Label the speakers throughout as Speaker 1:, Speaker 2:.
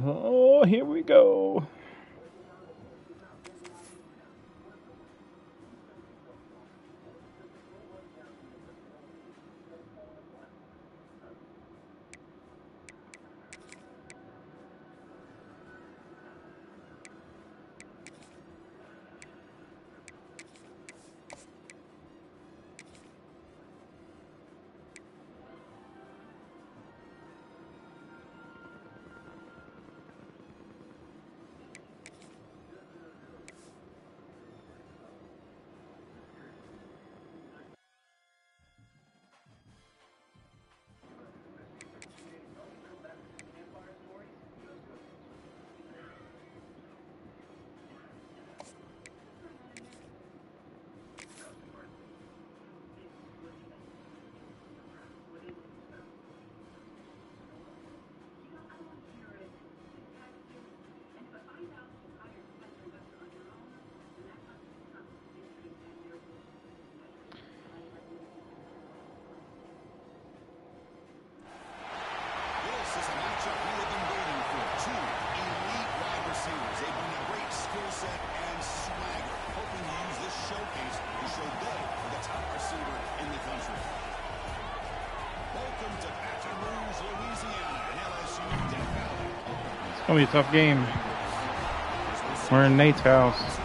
Speaker 1: Oh, here we go. It's gonna be a tough game. We're in Nate's house.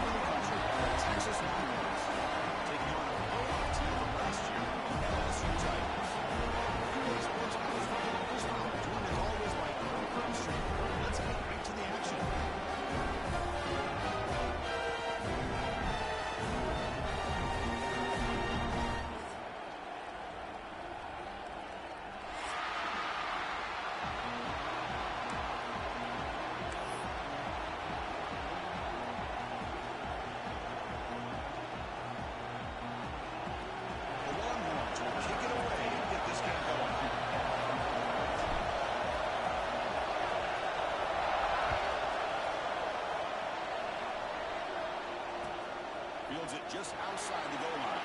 Speaker 2: Fields it just outside the goal line.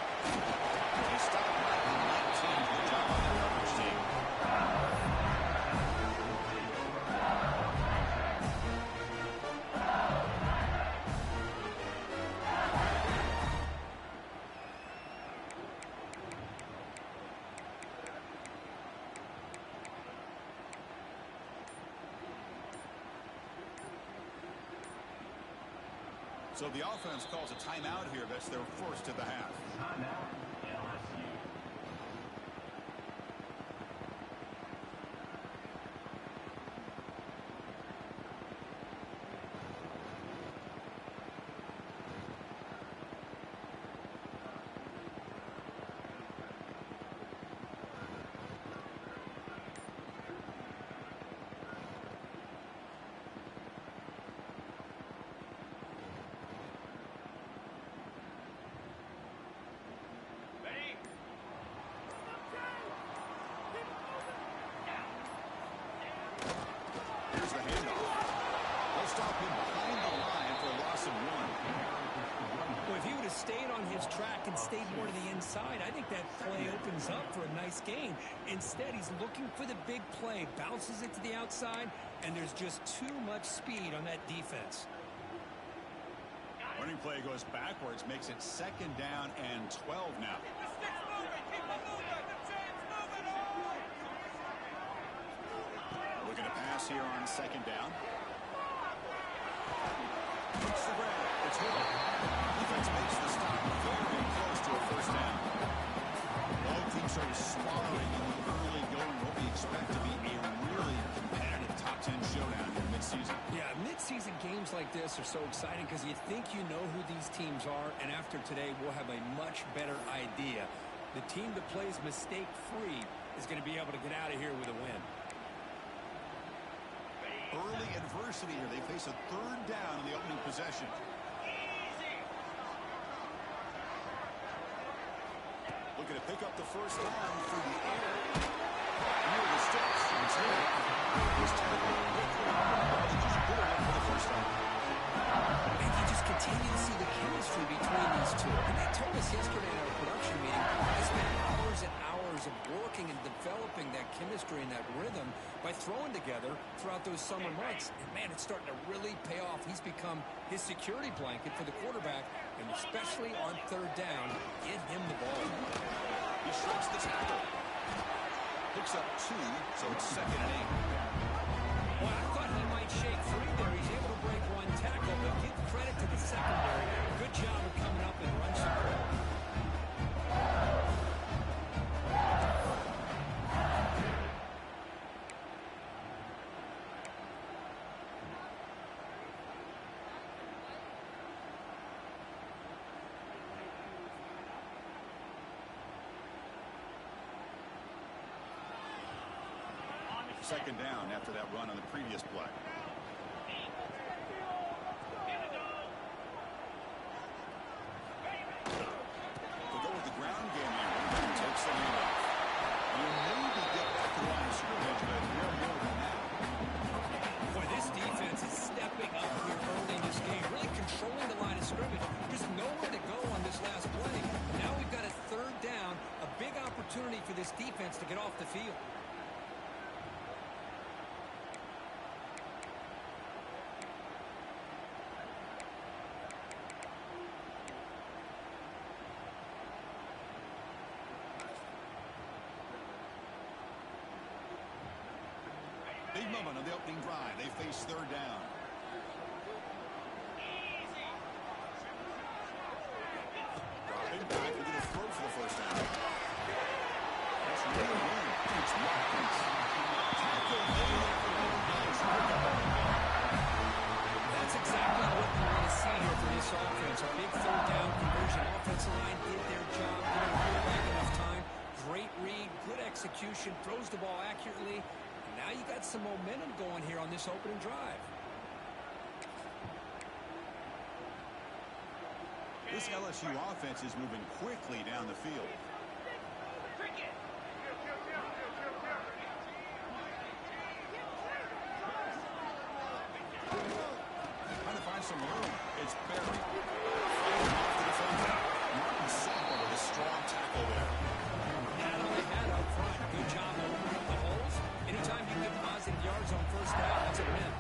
Speaker 2: They stop right on 19. Good job on the coverage team. So the offense calls a timeout here. That's their first of the half. Timeout, LSU.
Speaker 3: Stayed on his track and stayed more to the inside, I think that play opens up for a nice gain. Instead, he's looking for the big play, bounces it to the outside, and there's just too much speed on that defense.
Speaker 2: Running play goes backwards, makes it 2nd down and 12 now. Looking to pass here on 2nd down. It's the grab. It's good. Defense makes the stop very close to a 1st down. Both teams are swallowing in the early going what we expect to be a really competitive top 10 showdown in midseason.
Speaker 3: Yeah, midseason games like this are so exciting because you think you know who these teams are, and after today we'll have a much better idea. The team that plays mistake-free is going to be able to get out of here with a win.
Speaker 2: Early adversity here. They face a 3rd down in the opening possession. Looking to pick up the 1st down through the air. Near the sticks. It's here. He's tackled quickly. Just good enough for the 1st down.
Speaker 3: And you just continue to see the chemistry between these two. And they told us yesterday in our production meeting, I spent hours and hours of working and developing that chemistry and that rhythm by throwing together together throughout those summer months. And, man, it's starting to really pay off. He's become his security blanket for the quarterback, and especially on third down, get him the ball.
Speaker 2: He shrinks the tackle. Picks up 2, so it's 2nd and 8.
Speaker 3: Well, I thought he might shake free there. He's able to break 1 tackle, but give credit to the secondary. Good job of coming up and run support.
Speaker 2: Second down after that run on the previous play. They'll go with the ground game here and takes the lead off. You maybe get back to the line of scrimmage, but no more than that.
Speaker 3: Boy, this defense is stepping up here early in this game, really controlling the line of scrimmage. Just nowhere to go on this last play. Now we've got a third down, a big opportunity for this defense to get off the field.
Speaker 2: Big moment on the opening drive. They face third down. Dropping back, we're going to throw for the first down. That's really good. It's Watkins. Tackle there.
Speaker 3: That's exactly what we want to see here for this offense. A big third down conversion. Offensive line did their job, giving the quarterback enough time. Great read, good execution, throws the ball accurately. Now you got some momentum going here on this opening drive.
Speaker 2: This LSU offense is moving quickly down the field. Trying to find some room. It's Barry. Fighting off the defender. Martin Sample with a strong tackle there.
Speaker 3: Not only that up front, good job opening the holes. Anytime you get positive yards on first down, that's a win.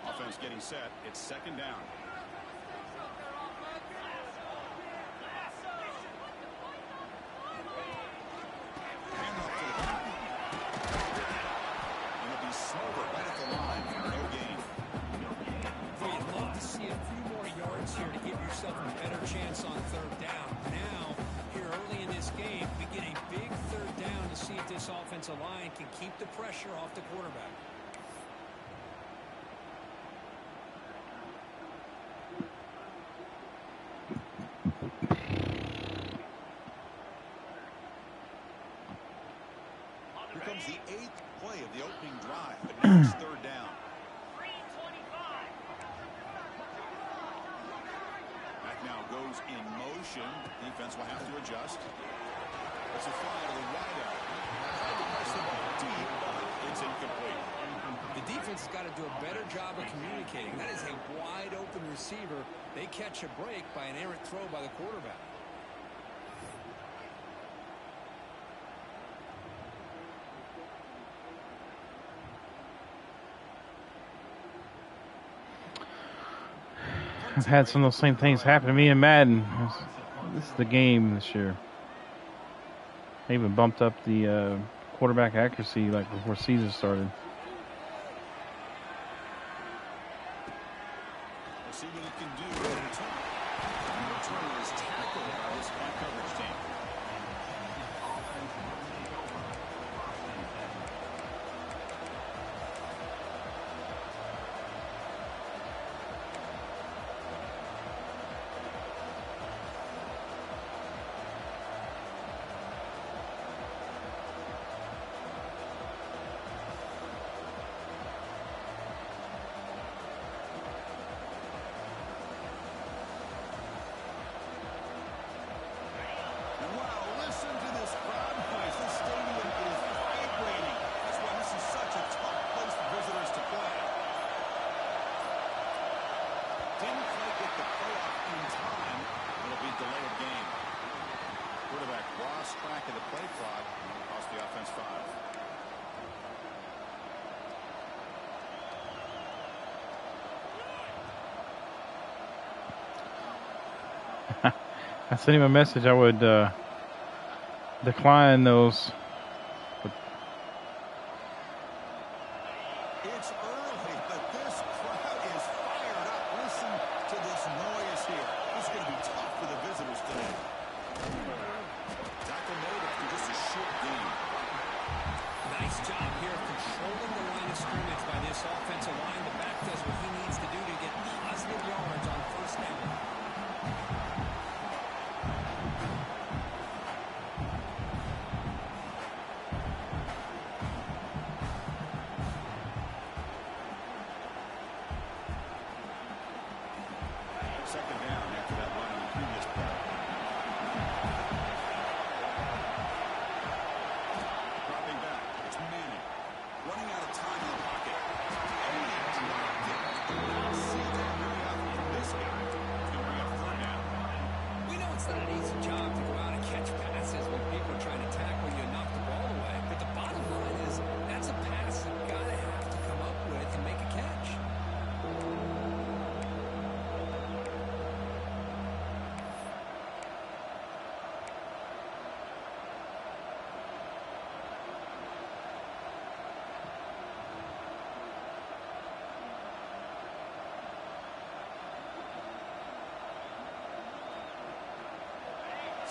Speaker 2: Offense getting set. It's second down. Handoff to the back. And it'll be Smolder right at the line for no gain.
Speaker 3: Well, you'd love to see a few more yards here to give yourself a better chance on third down. Now, here early in this game, we get a big third down to see if this offensive line can keep the pressure off the quarterback.
Speaker 2: Here comes the 8th play of the opening drive, but now it's third down. Back now goes in motion. Defense will have to adjust. It's a fly to the wide out. Tried to press the ball deep, but it's incomplete.
Speaker 3: The defense has got to do a better job of communicating. That is a wide open receiver. They catch a break by an errant throw by the quarterback.
Speaker 1: I've had some of those same things happen to me in Madden. This is the game this year. They even bumped up the quarterback accuracy like before season started.
Speaker 2: We'll see what he can do in return. And the return is tackled by this high coverage team.
Speaker 1: I sent him a message. I would decline those.
Speaker 2: It's early, but this crowd is fired up. Listen to this noise here. This is going to be tough for the visitors today. Tackle made after just a short game.
Speaker 3: Nice job here of controlling the line of scrimmage by this offensive line. The back does what he needs to do to get positive yards on first down.
Speaker 2: Second down after that run in the previous play. Dropping back. It's Manning. Running out of time in the pocket. And he dropped it. I'll see that very often from this guy. It's going to bring up third down.
Speaker 3: We know it's not an easy job to go out and catch passes when people are trying to tackle you and knock the ball away. But the bottom line is that's a pass you've got to have to come up with and make a catch.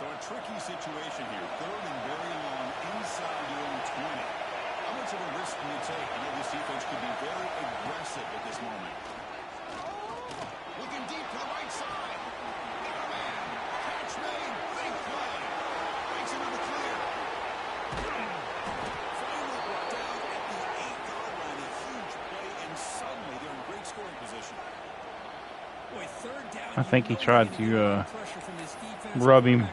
Speaker 2: So a tricky situation here. Third and very long inside your own 20. How much of a risk can you take? I know this defense could be very aggressive at this moment. Looking deep to the right side. Got a man. Catch made. Big play. Breaks into the clear. Finally brought down at the 8-yard line. A huge play, and suddenly they're in great scoring position.
Speaker 3: Boy, third down,
Speaker 1: I think he tried to rub him,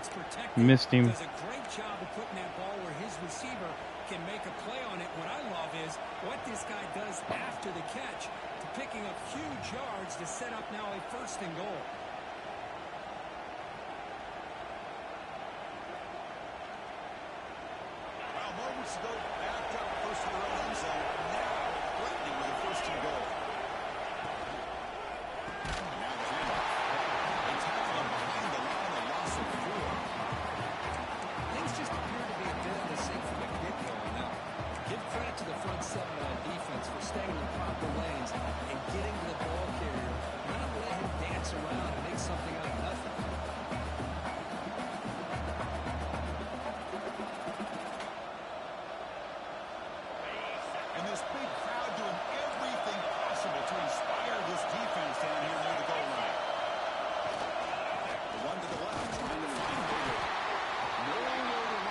Speaker 1: missed him.
Speaker 3: Does a great job of putting that ball where his receiver can make a play on it. What I love is what this guy does after the catch to picking up huge yards to set up now a first and goal.
Speaker 2: Well, moments ago, backed up close to their own end zone. Now, threatening with a first and goal. Now the handoff. They tackle him behind the line, a loss of 4.
Speaker 3: Things just appear to be a bit out of sync from the get-go. Now, give credit to the front seven on defense for staying in the proper lanes and getting to the ball carrier, not letting him dance around and make something out of nothing.
Speaker 2: And this big crowd doing everything possible to inspire this defense down here near the goal line. The one to the left, trying to find Bader. Nowhere to run.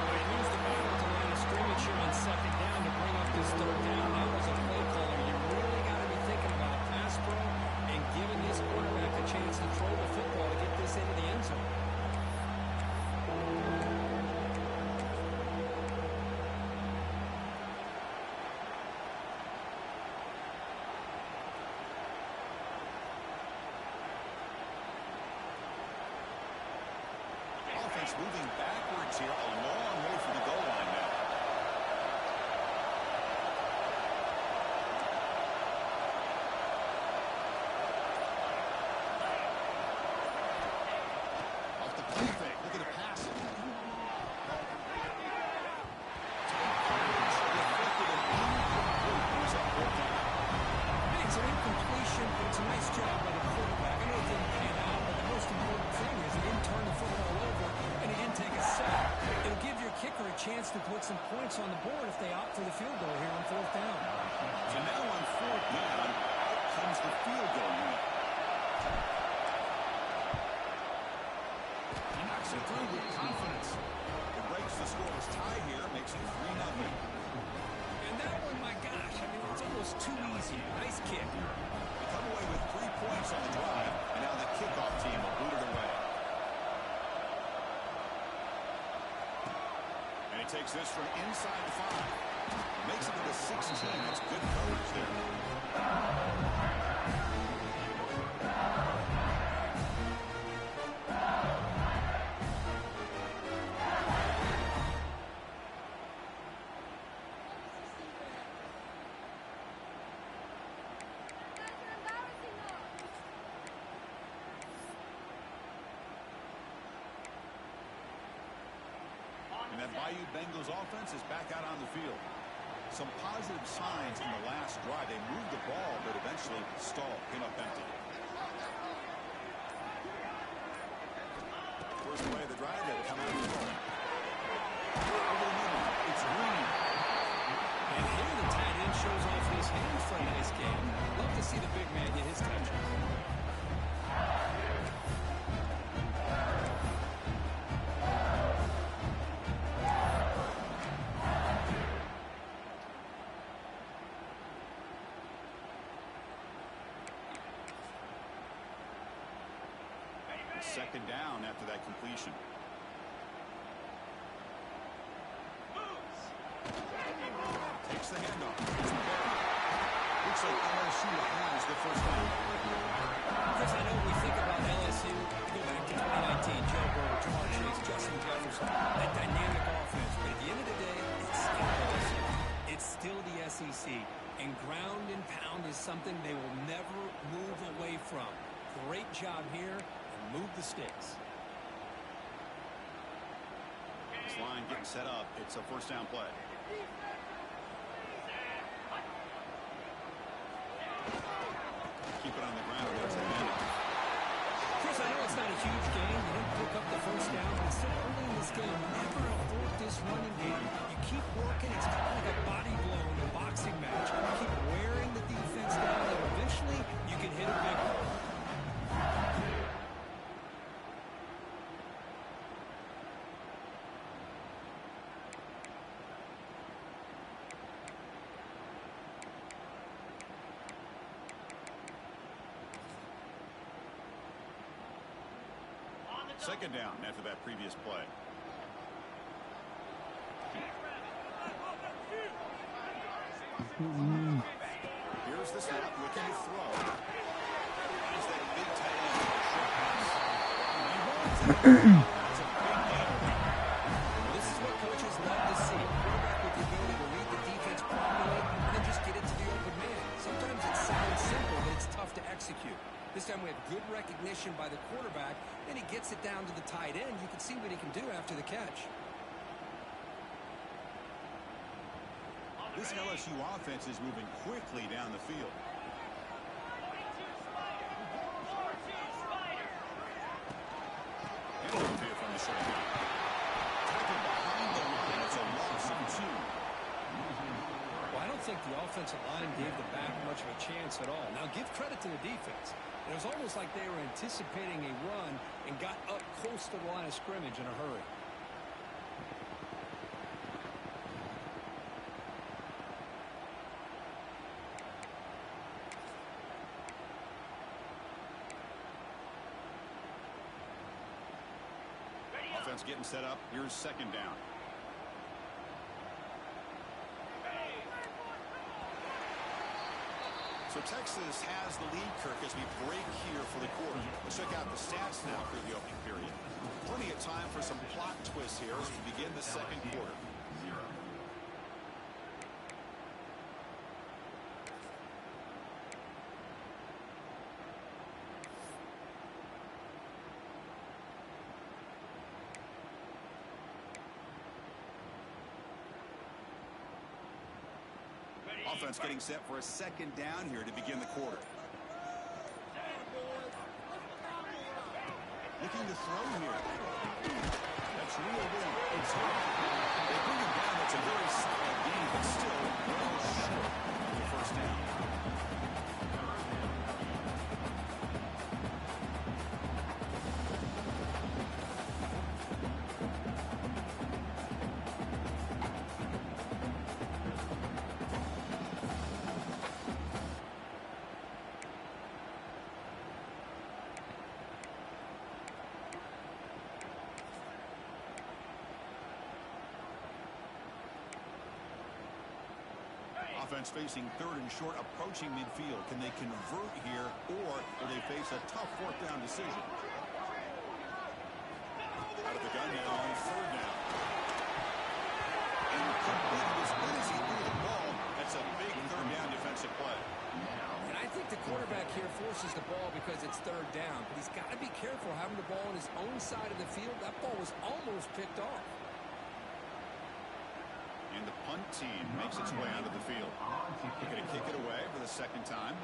Speaker 3: They use the battle to line of scrimmage here on second down to bring up this third down. Now as a play caller, you really got to be thinking about pass pro and giving this quarterback a chance to throw the football to get this into the end zone.
Speaker 2: Offense moving backwards here, a long way from the goal line now. Off the play fake, look at the pass.
Speaker 3: It's an incompletion, but it's a nice job by the quarterback. I know it didn't pan out, but the most important thing is he didn't turn the football over and he didn't take a sack. It'll give your kicker a chance to put some points on the board if they opt for the field goal here on fourth down.
Speaker 2: So now on fourth down, out comes the field goal unit. He knocks it through with confidence. It breaks the scoreless tie here, makes it 3-0.
Speaker 3: And that one, my gosh, I mean, it's almost too easy. Nice kick.
Speaker 2: They come away with 3 points on the drive, and now the kickoff team will boot it away. And he takes this from inside the 5. Makes it to the 16. That's good coverage there. valued Bengals offense is back out on the field. Some positive signs in the last drive. They moved the ball, but eventually stalled, came up empty. First play of the drive, they will come out of the ball. Over the middle, it's Green.
Speaker 3: And here the tight end shows off his hands for a nice game. Love to see the big man get his touches.
Speaker 2: Second down after that completion. Takes the handoff. Looks like LSU has the first down.
Speaker 3: Chris, I know we think about LSU, go back to 2019, Joe Burrow, Franchice, Justin Jefferson, that dynamic offense. But at the end of the day, it's still LSU. It's still the SEC. And ground and pound is something they will never move away from. Great job here. Move the sticks.
Speaker 2: This line getting set up. It's a first down play. Keep it on the ground. There's the handoff.
Speaker 3: Chris, I know it's not a huge game. You didn't pick up the first down, but still early in this game, never abort this running game. You keep working. It's kind of like a body blow in a boxing match. You keep wearing the defense down, and eventually you can hit a big one.
Speaker 2: Second down after that previous play. Here's the snap, looking to throw. There's that big tight end. That's a big game.
Speaker 3: This is what coaches love to see. Quarterback with the ability to read the defense properly and then just get it to the open man. Sometimes it sounds simple, but it's tough to execute. This time we have good recognition by the quarterback, and he gets it down to the tight end. You can see what he can do after the catch.
Speaker 2: This LSU offense is moving quickly down the field. Handoff here from the shotgun. Tackle behind the line. It's a loss of 2.
Speaker 3: Well, I don't think the offensive line gave the back much of a chance at all. Now, give credit to the defense. It was almost like they were anticipating a run and got up close to the line of scrimmage in a hurry.
Speaker 2: Offense getting set up. Here's second down. So Texas has the lead, Kirk, as we break here for the quarter. Let's check out the stats now for the opening period. Plenty of time for some plot twists here as we begin the second quarter. Offense getting set for a second down here to begin the quarter. Looking to throw here. That's real good. It's hard. They bring him down. It's a very solid game, but still well short of the first down. Offense facing third and short, approaching midfield. Can they convert here, or will they face a tough fourth down decision? Out of the gun now on third down. And completed as good as he threw the ball. That's a big third down defensive play.
Speaker 3: And I think the quarterback here forces the ball because it's third down. But he's got to be careful having the ball on his own side of the field. That ball was almost picked off.
Speaker 2: punt team makes its way onto the field. They're going to kick it away for the second time.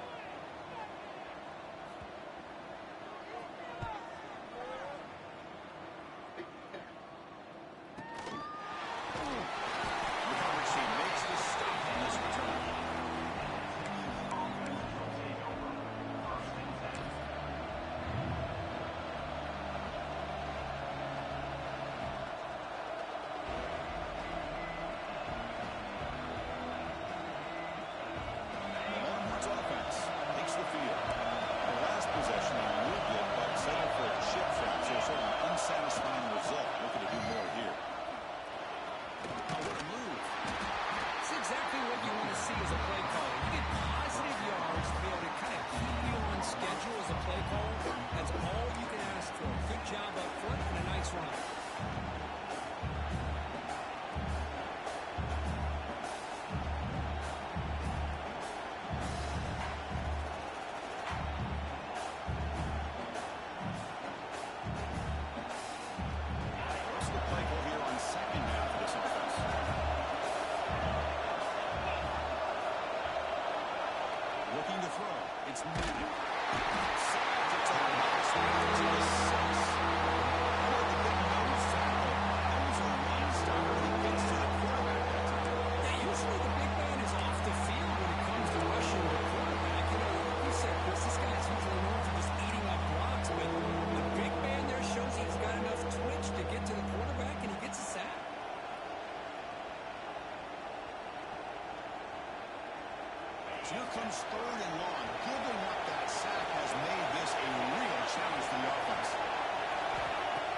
Speaker 2: Here comes third and long. Giving up that sack has made this a real challenge for the offense.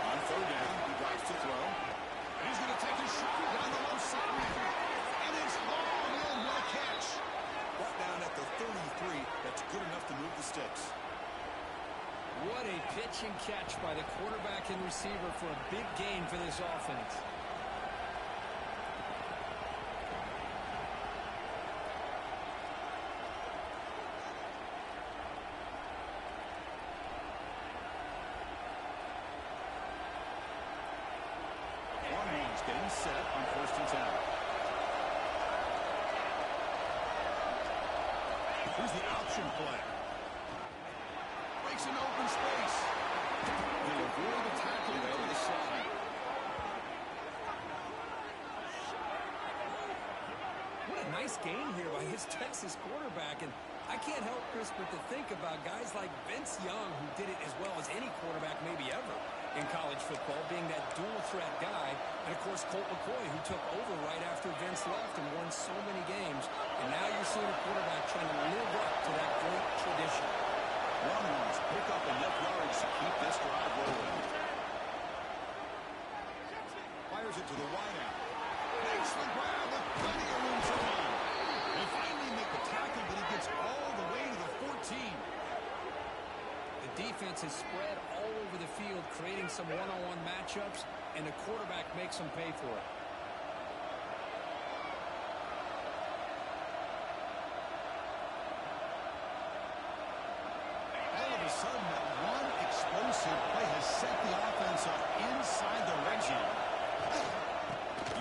Speaker 2: On third down, he drives to throw. He's going to take a shot down the left side. And it's long and what a catch. Brought down at the 33. That's good enough to move the sticks.
Speaker 3: What a pitch and catch by the quarterback and receiver for a big gain for this offense.
Speaker 2: Getting set on 1st and 10. Here's the option play. Breaks an open space. They avoid the tackle there to the side.
Speaker 3: What a nice game here by his Texas quarterback. And I can't help, Chris, but to think about guys like Vince Young, who did it as well as any quarterback maybe ever in college football, being that dual-threat guy. And, of course, Colt McCoy, who took over right after Vince left and won so many games. And now you're seeing a quarterback trying to live up to that great tradition.
Speaker 2: Longhorns pick up enough yards to keep this drive rolling. Fires it to the wideout. Makes the grab with plenty of room to run. They finally make the tackle, but he gets all the way to the 14.
Speaker 3: The defense is spread all over the field, creating some one-on-one matchups, and the quarterback makes them pay for it.
Speaker 2: All of a sudden, that one explosive play has set the offense up inside the red zone.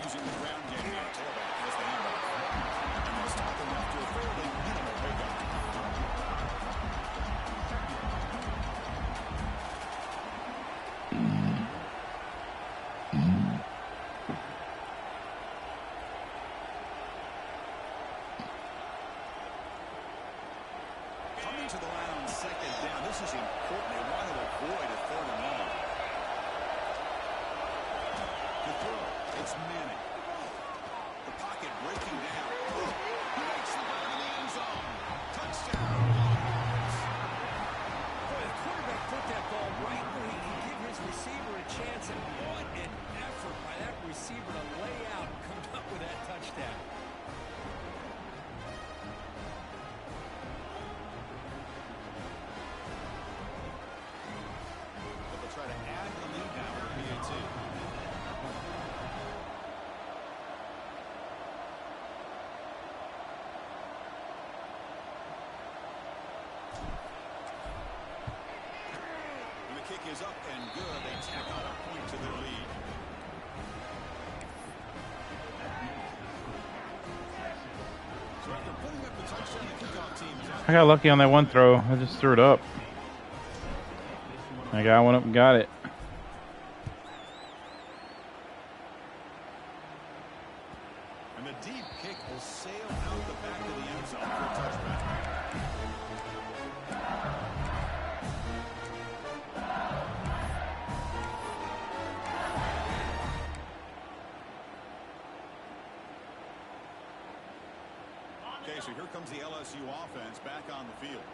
Speaker 2: Using the ground game now, tailback has the handoff. And they'll stop him after a fairly minimal pickup. Coming to the line on 2nd down. This is important. They want to avoid a 3rd and long. The throw. It's Manning. The pocket breaking down. He makes the grab in the end zone. Touchdown, Longhorns.
Speaker 3: Boy, the quarterback put that ball right where he can give his receiver a chance, and what an effort by that receiver to lay out and come up with that touchdown.
Speaker 2: But they'll try to add the lead now with a PAT. And the kick is up and good. They tack on a point to their lead.
Speaker 1: I got lucky on that one throw. I just threw it up. I got one up and got it.
Speaker 2: And the deep kick will sail out the back of the end zone for a touchback. Okay, so here comes the LSU offense back on the field.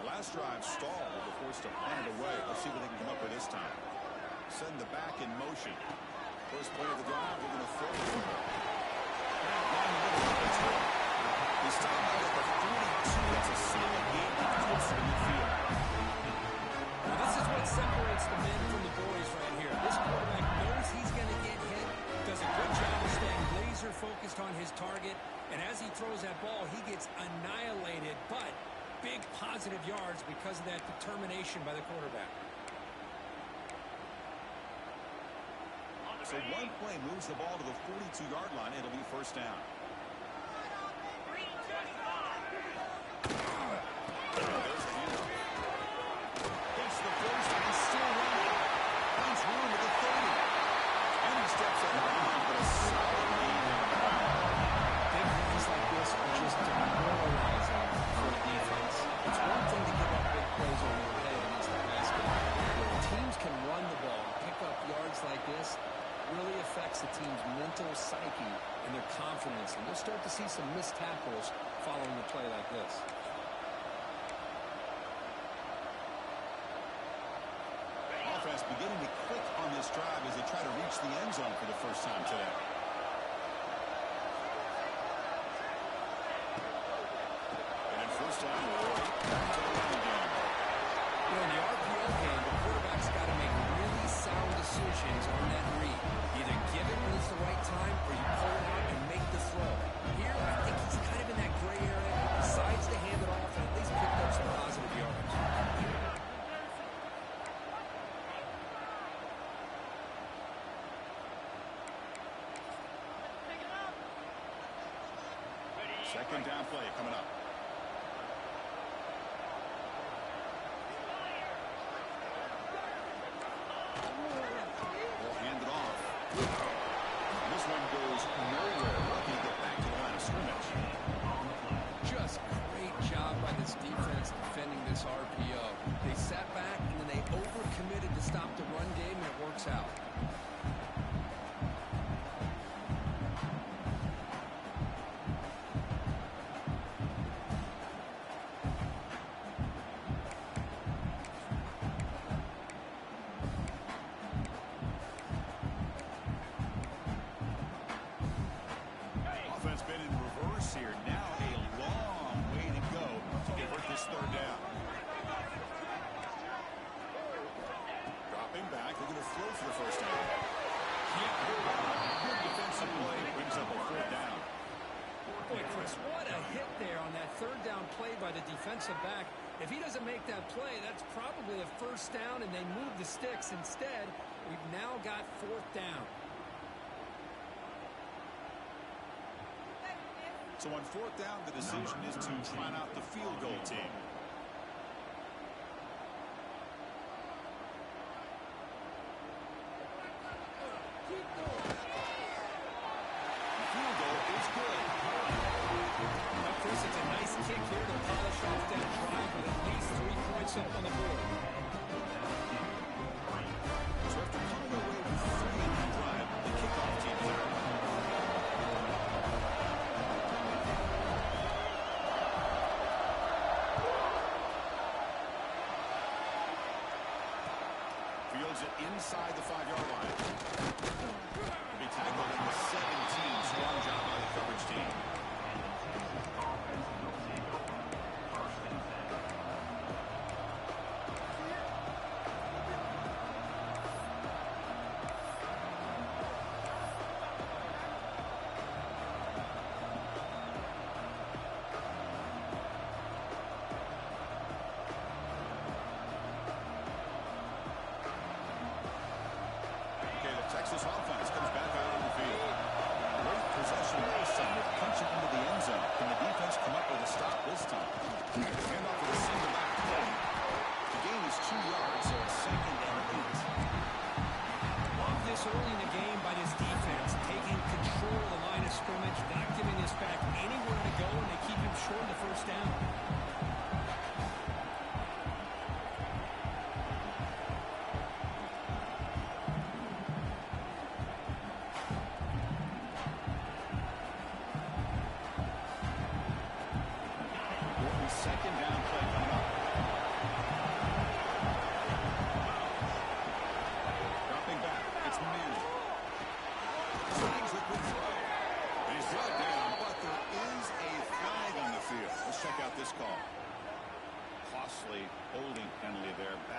Speaker 2: The last drive stalled. They're forced to punt it away. Let's see what they can come up with this time. Send the back in motion. First play of the drive, they're going to throw it. They stop out at the 42. That's a solid game closer to midfield.
Speaker 3: Well, this is what separates the men from the boys right here. This quarterback knows he's going to get hit, does a good job of staying laser focused on his target, and as he throws that ball, he gets annihilated, but big positive yards because of that determination by the quarterback.
Speaker 2: So one play moves the ball to the 42-yard line. It'll be first down. There's a handoff. Gets the first and still running. Finds room at the 30. And he steps up and but a solid lead.
Speaker 3: Big runs like this are just demoralizing for the defense. It's one thing to give up big plays over your head against the basket. When teams can run the ball, pick up yards like this, really affects the team's mental psyche and their confidence. And we'll start to see some missed tackles following a play like this.
Speaker 2: Offense beginning to click on this drive as they try to reach the end zone for the first time today. And in first down, back to the running game.
Speaker 3: You know, in the RPO game, the quarterback's got to make really sound decisions on that read. Either give it when it's the right time or you pull it out and make the throw. Here, I think he's kind of in that gray area. Decides to hand it off and at least picked up some positive yards.
Speaker 2: Second down play coming up. We'll hand it off. This one goes nowhere. Lucky to get back to the line of scrimmage.
Speaker 3: Just great job by this defense defending this RPO. They sat back and then they overcommitted to stop the run game, and it works out.
Speaker 2: Offense been in reverse here. Now a long way to go to convert this third down. Dropping back. They're going to throw for the first down. Good defensive play. Brings up a fourth down.
Speaker 3: Boy, Chris, what a hit there on that third down play by the defensive back. If he doesn't make that play, that's probably a first down, and they move the sticks. Instead, we've now got fourth down.
Speaker 2: So on fourth down, the decision is to trot out the field goal team. The field goal is good.
Speaker 3: Well, Chris, it's a nice kick here to polish off that drive with at least 3 points up on the board.
Speaker 2: So after coming away with 3 in that drive, the kickoff team is out. Fields it inside the 5-yard line. Will be tackled in the 17. Strong job by the coverage team. Texas offense comes back out on the field. Great possession last time with punching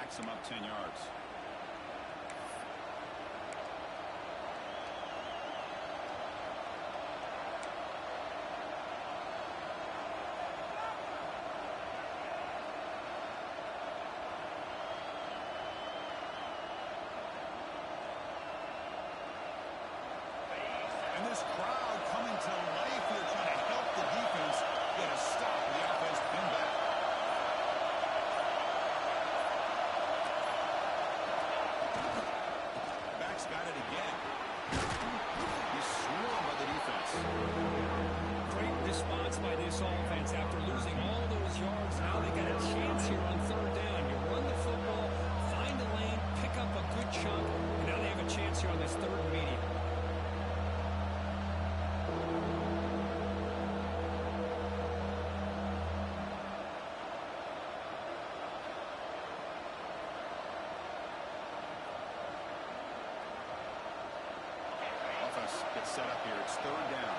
Speaker 2: backs him up 10 yards. And this crowd coming to life here, trying to help the defense get a stop. The offense pinned back. Back's got it again. He's swarmed by the defense.
Speaker 3: Great response by this offense after losing all those yards. Now they got a chance here on third down. You run the football, find the lane, pick up a good chunk, and now they have a chance here on this third and medium.
Speaker 2: Gets set up here. It's third down.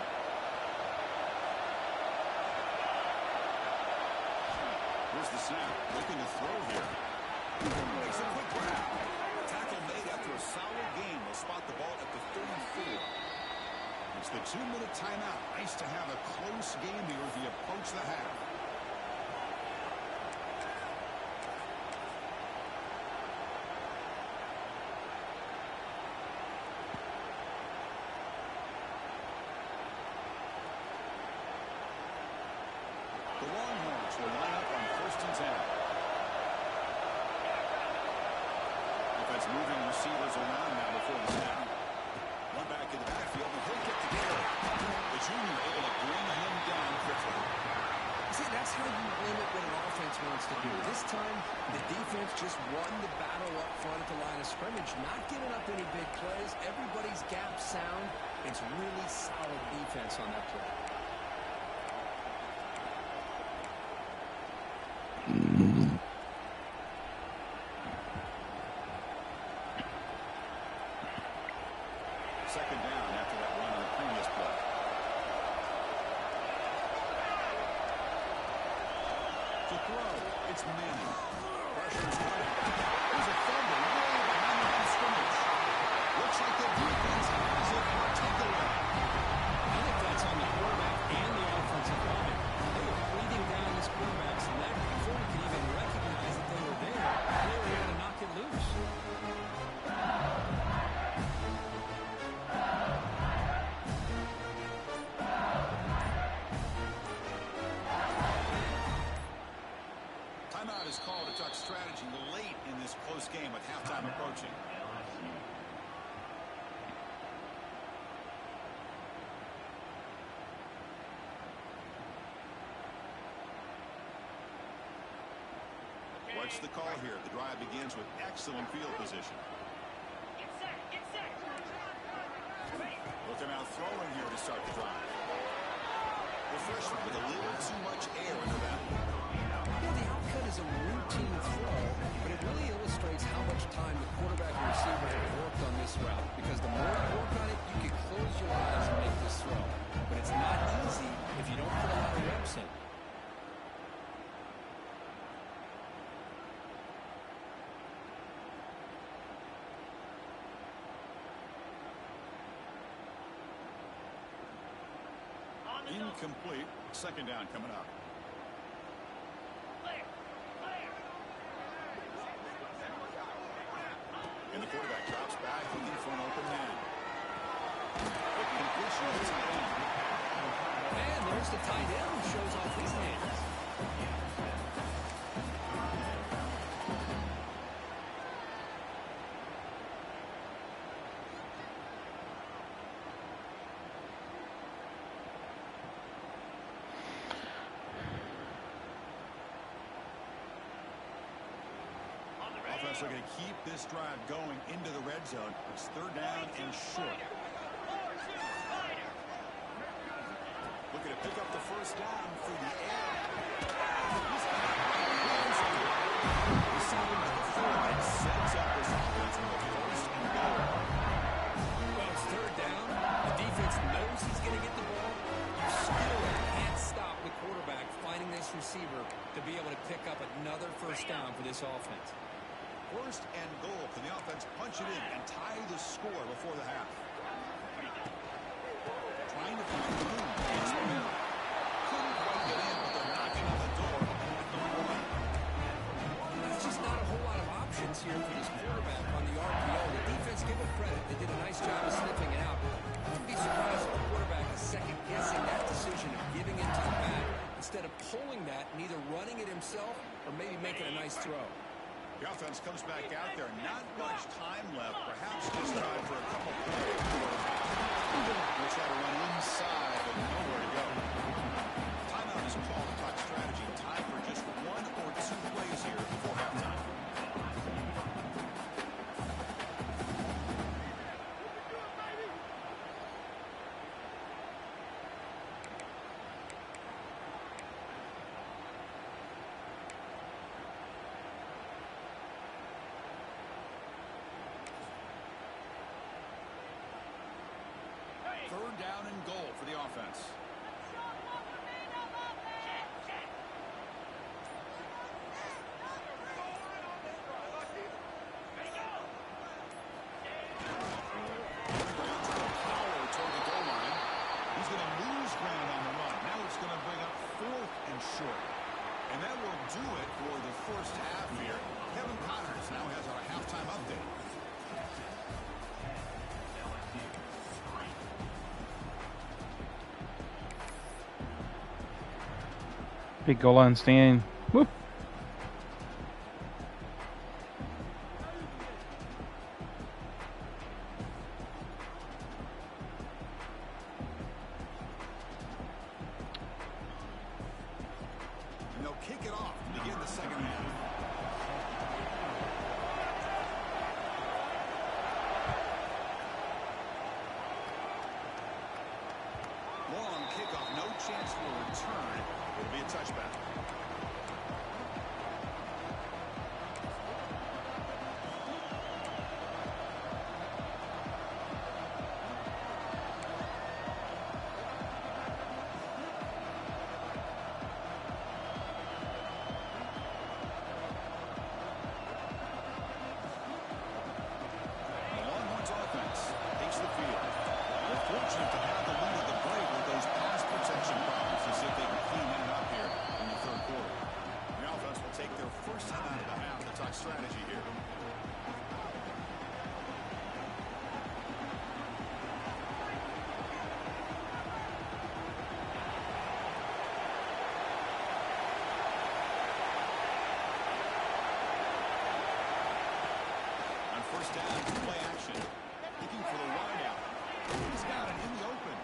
Speaker 2: Here's the snap. Looking to throw here. Makes a quick grab. Tackle made after a solid game. They'll spot the ball at the 34. It's the 2-minute timeout. Nice to have a close game here as we approach the half. The Longhorns will line up on 1st and 10. Offense moving receivers around now before the snap. One back in the backfield, and he'll get together. The junior able to bring him down quickly.
Speaker 3: See, that's how you limit what an offense wants to do. This time, the defense just won the battle up front at the line of scrimmage, not giving up any big plays. Everybody's gap sound. It's really solid defense on that play.
Speaker 2: Second down after that run on the previous play. To throw, it's Manning. Pressure's coming. There's a fumble way behind the line of scrimmage. Looks like the defense has it and take it away.
Speaker 3: I think that's on the quarterback and the offensive line. They were breathing down his quarterbacks, and that before he could even recognize that they were there, they were able to knock it loose.
Speaker 2: Timeout is called to talk strategy late in this close game with halftime approaching. What's the call here? The drive begins with excellent field position. Looking out throwing here to start the drive. The freshman with a little too much air under that one.
Speaker 3: Yeah, the outcut is a routine throw, but it really illustrates how much time the quarterback and receiver have worked on this route. Because the more you work on it, you can close your eyes and make this throw. But it's not easy if you don't put a lot of reps in.
Speaker 2: Incomplete. Second down coming up. And the quarterback drops back looking for an open man. Completion of the tight end.
Speaker 3: And there's the tight end who shows off his hands.
Speaker 2: Offense looking to keep this drive going into the red zone. It's third down and short. Looking to pick up the first down through the air. Receiving to the 4 and sets up this offense on the first and goal.
Speaker 3: Well, it's third down. The defense knows he's going to get the ball. You still can't stop the quarterback finding this receiver to be able to pick up another first down for this offense.
Speaker 2: First and goal. Can the offense punch it in and tie the score before the half? Trying to find the room. It's Miller. Couldn't quite get in, but they're knocking on the door at number 1.
Speaker 3: There's just not a whole lot of options here for this quarterback on the RPO. The defense, give it credit. They did a nice job of sniffing it out. I wouldn't be surprised if the quarterback is second-guessing that decision of giving into the back instead of pulling that and either running it himself or maybe making a nice throw.
Speaker 2: The offense comes back out there. Not much time left. Perhaps just time for a couple plays. We'll try to run inside, but nowhere to go. Timeout is called to talk strategy. Time for just 1 or 2 plays here before halftime. Third down and goal for the offense. Power toward the goal line. He's going to lose ground on the run. Now it's going to bring up 4th and short. And that will do it for the first half here. Kevin Connors now has our halftime update.
Speaker 1: Big goal line stand. Whoop.
Speaker 2: And they'll kick it off to begin the second half. Long kickoff, no chance for a return. It'll be a touchback. The Longhorns offense takes the field. They're fortunate to have the lead at the break with those pass protection problems. Let's see if they can clean that up here in the third quarter. The offense will take their first time out of the half to talk strategy here. On first down, play action. Looking for the wideout. He's got it in the open.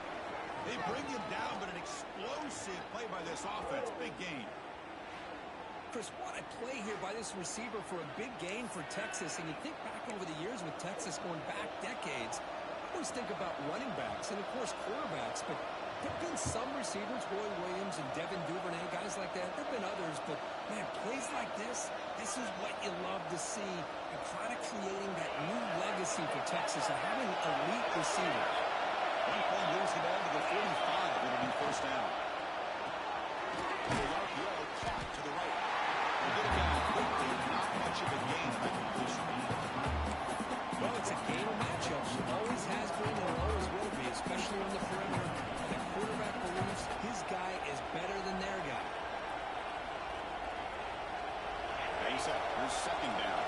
Speaker 2: They bring him down, but an explosive play by this offense. Big gain.
Speaker 3: Chris, what a play here by this receiver for a big gain for Texas. And you think back over the years with Texas going back decades, I always think about running backs and, of course, quarterbacks. But there have been some receivers, Roy Williams and Devin Duvernay, guys like that. There have been others, but, man, plays like this is what you love to see. And kind of creating that new legacy for Texas of having elite receivers.
Speaker 2: One play moves the ball to the 45. It'll be first down. The RPO caught to the right. A good down quickly. Not much of a gain in that completion.
Speaker 3: Well, it's a game of matchups. It always has been and it always will be, especially on the perimeter. The quarterback believes his guy is better than their guy.
Speaker 2: Base up. Here's second down.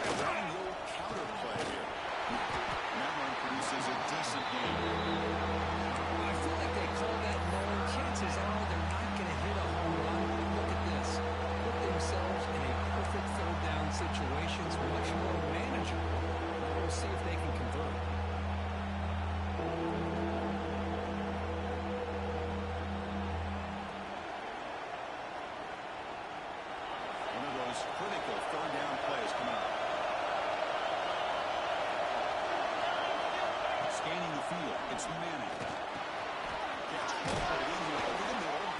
Speaker 2: Running the old counter play here. And that one produces a decent gain.
Speaker 3: I feel like they call that known. Chances are they're not going to hit a home run. Look at this. Put themselves in a perfect third down situation. It's much more manageable. We'll see if they can convert.
Speaker 2: One of those critical third down plays coming up. Scanning the field. It's Manning. Gets forward in here over the middle.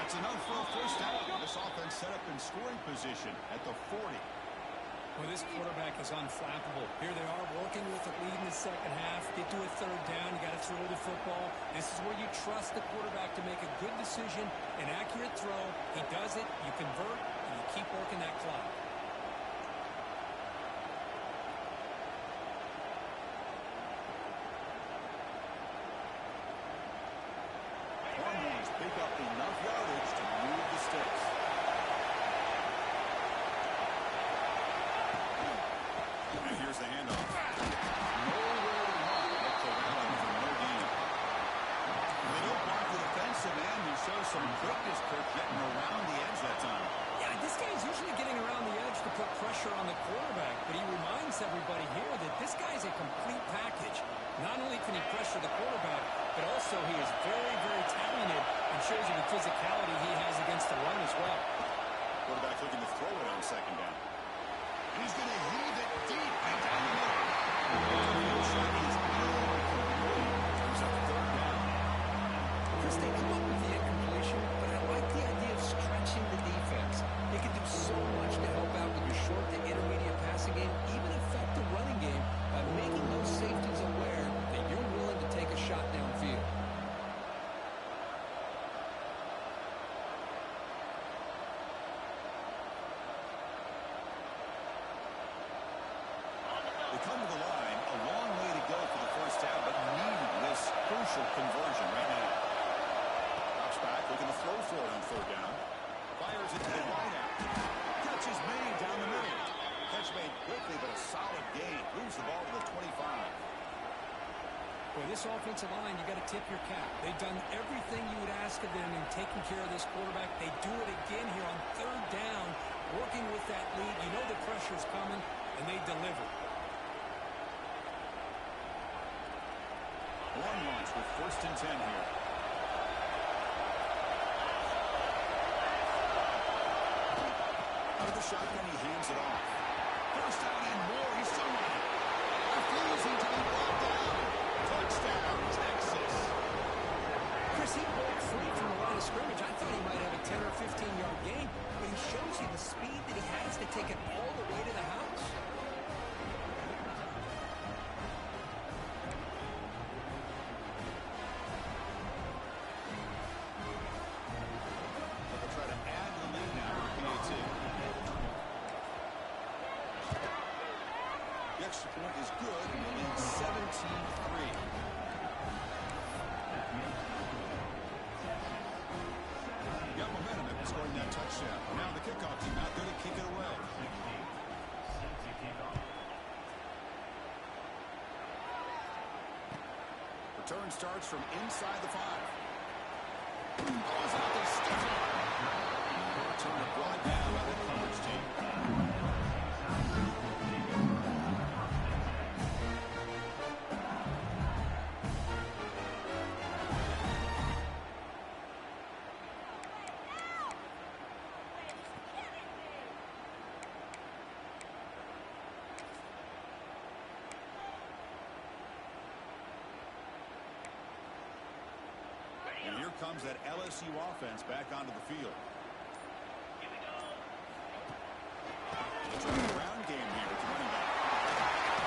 Speaker 2: That's enough for a first down. This offense set up in scoring position at the 40.
Speaker 3: Well, this quarterback is unflappable. Here they are working with the lead in the second half. Get get to a third down, you got to throw the football. This is where you trust the quarterback to make a good decision, an accurate throw. He does it, you convert, and you keep working that clock.
Speaker 2: Longhorns pick up enough yardage to move the sticks. And here's the handoff. Nowhere to run. That's a rally for no gain. They don't block the defensive end who shows some quickness, Kirk, getting around the edge that time.
Speaker 3: Yeah, this guy's usually getting around the edge to put pressure on the quarterback, but he reminds everybody here that this guy's a complete package. Not only can he pressure the quarterback, but also he is very, very talented and shows you the physicality he has against the run as well.
Speaker 2: Quarterback looking to throw it on second down. He's going to heave it deep and down the middle. The shot is incomplete. Turns up third down.
Speaker 3: Chris, they come up with the incompletion, but I like the idea of stretching the defense. They can do so much to help out with your short to intermediate passing game, even affect the running game by making those safeties aware that you're willing to take a shot downfield.
Speaker 2: They come to the line, a long way to go for the first down, but needing this crucial conversion right now. Drops back, looking to throw for it on third down. Fires it to the right out. Catch is made down the middle. Catch made quickly, but a solid gain. Moves the ball to the 25.
Speaker 3: Boy, this offensive line, you got to tip your cap. They've done everything you would ask of them in taking care of this quarterback. They do it again here on third down, working with that lead. You know the pressure's coming, and they deliver.
Speaker 2: Longhorns with 1st and 10 here. Out of the shotgun, he hands it off. First down and more. He's still running. Refusing to be brought down. Touchdown, Texas.
Speaker 3: Chris, he broke free from the line of scrimmage. I thought he might have a 10 or 15-yard gain, but he shows you the speed that he has to take it all the way to the house.
Speaker 2: They'll try to add to the lead now with PAT. The extra point is good, and the lead 17-3. Got momentum after scoring that touchdown. Now the kickoff team out there to kick it away. Return starts from inside the 5. Balls out, they stiff it. Return brought down by the coverage team. And here comes that LSU offense back onto the field. It's a ground game here with the running back.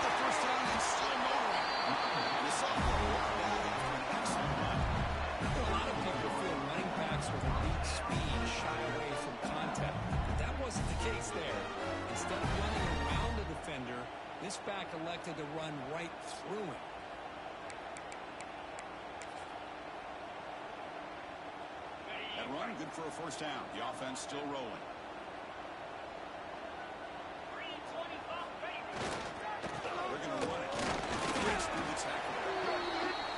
Speaker 2: The first down and still more. The sophomore walked down after an excellent run.
Speaker 3: A lot of people feel running backs with elite speed shy away from contact, but that wasn't the case there. Instead of running around the defender, this back elected to run right through him.
Speaker 2: That run, good for a first down. The offense still rolling. They're going to run it. Breaks through the tackle.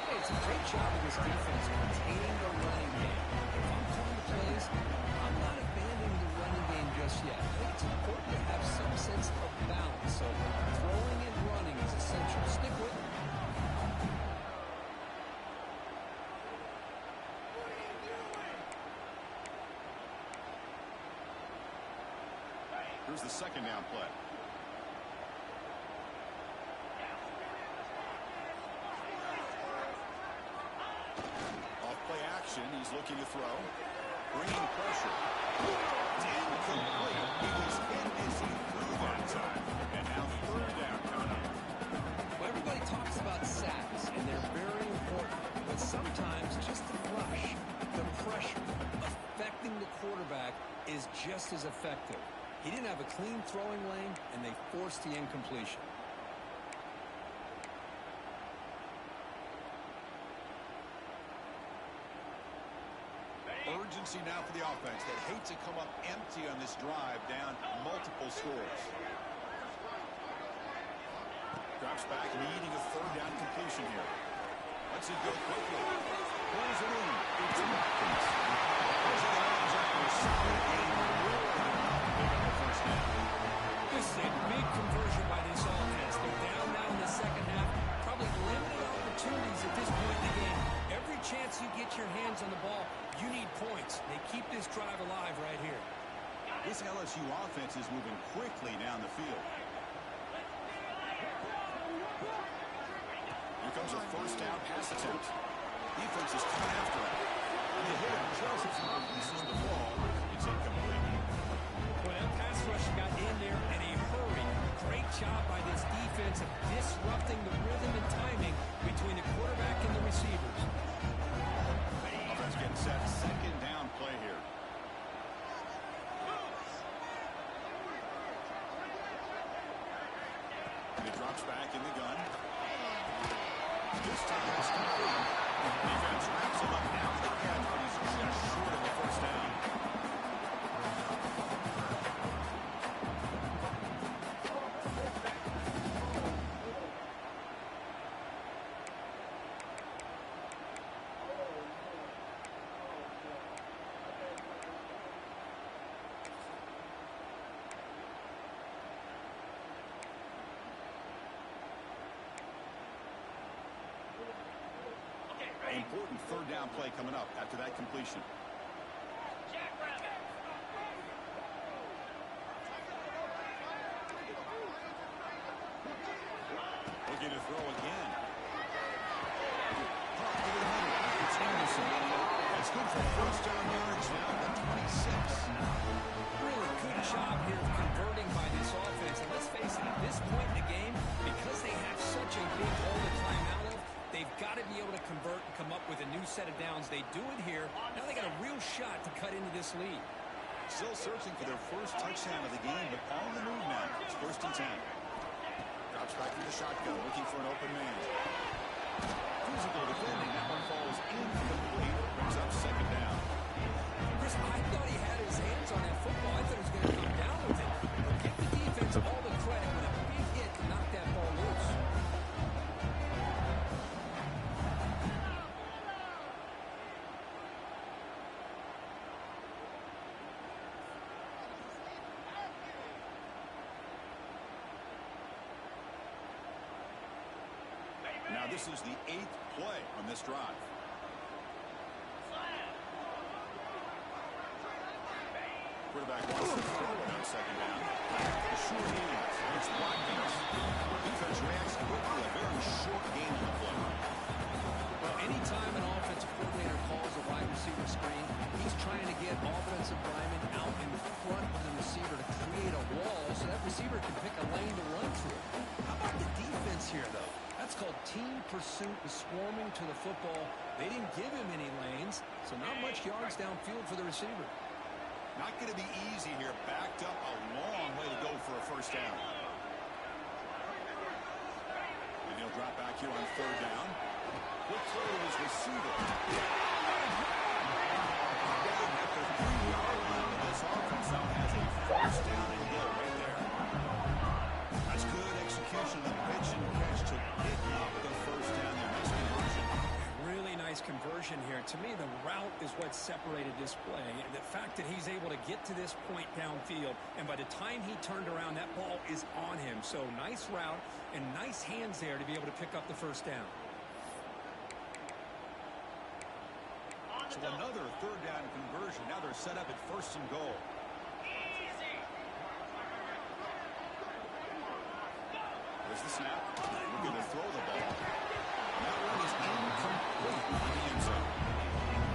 Speaker 3: Hey, it's a great job of this defense containing the running game. If I'm calling the plays, I'm not abandoning the running game just yet. I think it's important to have some sense of balance. So throwing and running is essential. Stick with it.
Speaker 2: Here's the second down play. Off play action. He's looking to throw. Bringing pressure. Incomplete. He was in as he threw that time. And now third down coming up.
Speaker 3: Well, everybody talks about sacks, and just as effective. He didn't have a clean throwing lane, and they forced the incompletion.
Speaker 2: Urgency now for the offense. They'd hate to come up empty on this drive, down multiple scores. Drops back, needing a third down completion here. Lets it go quickly. Pulls it in. It's Watkins. There's the lines after a solid game. Pick up the first down.
Speaker 3: This is a big conversion by this offense. They're down now in the second half. Probably limited opportunities at this point in the game. Every chance you get your hands on the ball, you need points. They keep this drive alive right here.
Speaker 2: This LSU offense is moving quickly down the field. Here comes a first down pass attempt. Defense is coming after it. And the hit just as he releases the ball. It's incomplete.
Speaker 3: Well, that pass rush got in there in a hurry. Great job by this defense of disrupting the rhythm and timing between the quarterback and the receivers.
Speaker 2: Offense getting set. Second down play here. And it drops back in the gun. This time it's complete. Defense wraps him up down the catch, but he's just short of the first down. Important third down play coming up after that completion. Looking to throw again. It's Anderson. That's good for first down yards now at 26.
Speaker 3: Really good job here of converting by this offense. And let's face it, at this point in the game, because they have such a big hole to climb out of, they've got to be able to convert and come up with a new set of downs. They do it here. Now they got a real shot to cut into this lead.
Speaker 2: Still searching for their first touchdown of the game, but on the move now. It's 1st and 10. Drops back to the shotgun, looking for an open man. Physical defending. That one falls incomplete. Brings up second down.
Speaker 3: Chris, I thought he had his hands on that football. I thought he was going to come down with it. But give the defense all the credit when a big hit can knock that ball loose.
Speaker 2: Now this is the 8th play on this drive. Quarterback wants to throw it on second down. The short hands. It's Watkins. Defense reacts quickly. A very short game on the play.
Speaker 3: Well, anytime an offensive coordinator calls a wide receiver screen, he's trying to get offensive linemen out in front of the receiver to create a wall so that receiver can pick a lane to run through. How about the defense here, though? That's called team pursuit and swarming to the football. They didn't give him any lanes, so not much yards downfield for the receiver.
Speaker 2: Not going to be easy here. Backed up a long way to go for a first down. And he'll drop back here on third down. Quick throw to his receiver. At the 3-yard line, this offense now has a first down and goal right there. That's good execution of the pitch and catch to pick up the first down there. Nice conversion.
Speaker 3: Really nice conversion here. To me, the route is what separated this play. And the fact that he's able to get to this point downfield, and by the time he turned around, that ball is on him. So nice route and nice hands there to be able to pick up the first down.
Speaker 2: So another third down conversion. Now they're set up at 1st and goal. There's the snap. We're going to throw the ball. That one is incomplete on the end zone.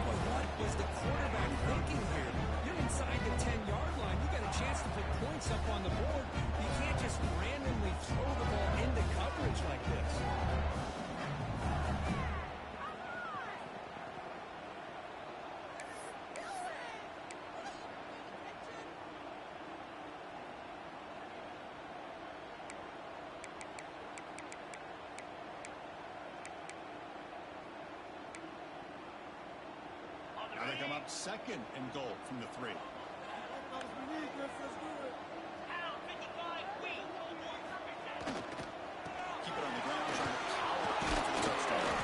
Speaker 3: But what was the quarterback thinking here? You're inside the 10-yard line. You got a chance to put points up on the board. You can't just randomly throw the ball into coverage like this.
Speaker 2: Second and goal from the 3. Keep it on the ground, trying to power in for the touchdown.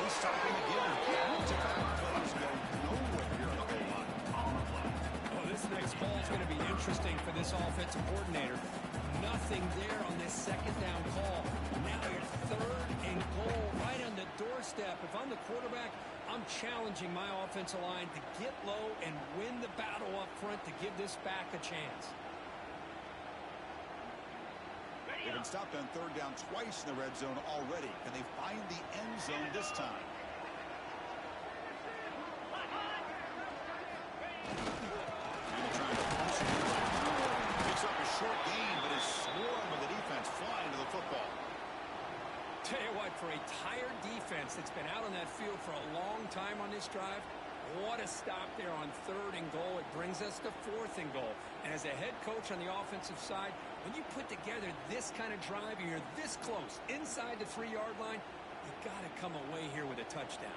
Speaker 2: They stop him again. Back-to-back plays go nowhere here on the goal line.
Speaker 3: Oh, this next ball is going to be interesting for this offensive coordinator. Nothing there on this second down call. Now you're third and goal right on the doorstep. If I'm the quarterback, I'm challenging my offensive line to get low and win the battle up front to give this back a chance.
Speaker 2: They've been stopped on third down twice in the red zone already. Can they find the end zone this time? Picks up a short gain, but is swarmed with the defense flying to the football.
Speaker 3: Tell you what, for a tired defense that's been out on that field for a long time on this drive, what a stop there on third and goal. It brings us to fourth and goal. And as a head coach on the offensive side, when you put together this kind of drive and you're this close inside the 3-yard line, you got to come away here with a touchdown.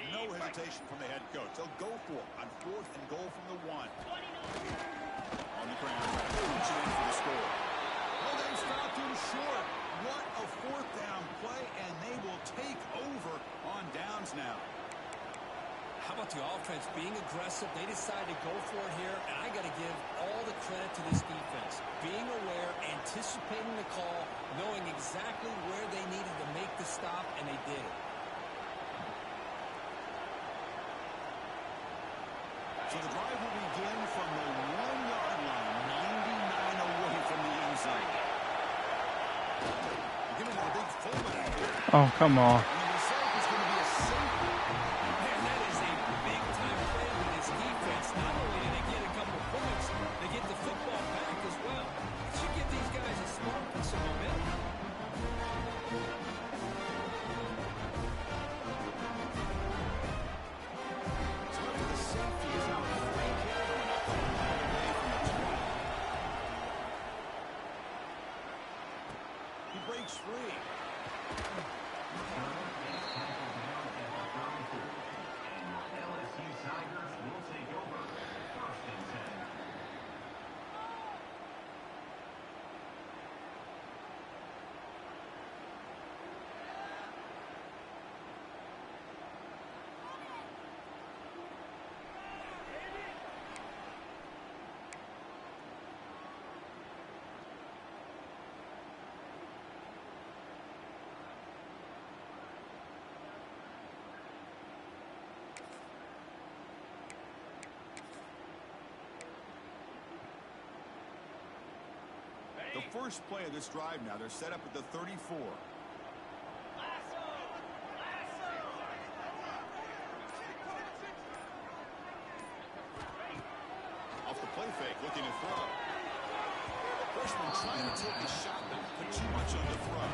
Speaker 2: No hesitation from the head coach. They'll go for it on fourth and goal from the 1. On the ground, punch it in for the score. Well, they stopped him short. What a fourth down play, and they will take over on downs now.
Speaker 3: How about the offense being aggressive? They decided to go for it here, and I got to give all the credit to this defense. Being aware, anticipating the call, knowing exactly where they needed to make the stop, and they did it.
Speaker 2: So the drive will begin from the 1-yard line, 99 away from the end zone. Give it to the big fullback here.
Speaker 1: Oh, come on.
Speaker 2: And the result is going to be a safety.
Speaker 3: Man, that is a big-time play with this defense. Not only did they get a couple of points, they get the football back as well. It should give these guys a spark and some momentum.
Speaker 2: Breaks free.
Speaker 4: LSU Tigers will take over. First and 10.
Speaker 2: The first play of this drive now, they're set up at the 34. Off the play fake, looking to throw. Freshman trying to take a shot, but put too much on the throw.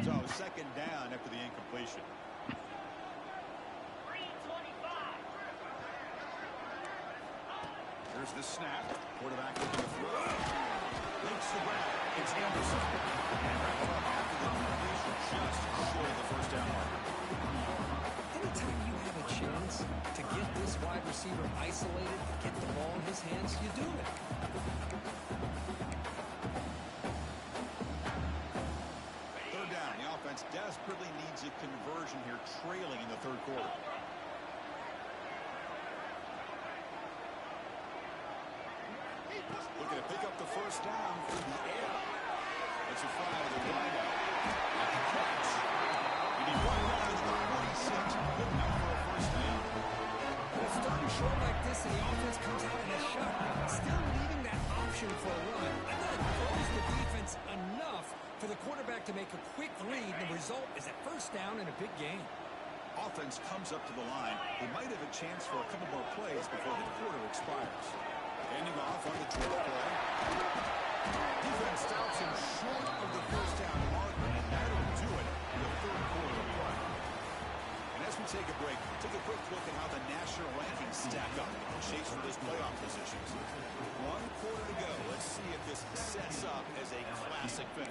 Speaker 2: So second down after the incompletion. Here's the snap. Quarterback looking to throw. Makes the grab. It's Anderson. And wrap it up after the completion, just short of the first down marker.
Speaker 3: Anytime you have a chance to get this wide receiver isolated, get the ball in his hands, you do it.
Speaker 2: Desperately needs a conversion here, trailing in the third quarter. Looking to pick up the first down through the air. It's a fly to the wideout. At the catch. You need one down to the 46. Good enough for a first down.
Speaker 3: Well, starting short like this and the offense comes out in a shot, still leaving that option for a run. I thought it throws the defense enough For the quarterback to make a quick read, the result is a first down in a big game.
Speaker 2: Offense comes up to the line. They might have a chance for a couple more plays before the quarter expires. Handing off on the draw play. Defense stops him short of the first down marker, and that'll do it in the third quarter of play. And as we take a break, take a quick look at how the national rankings stack up and chase for those playoff positions. 1 quarter to go. Let's see if this sets up as a classic finish.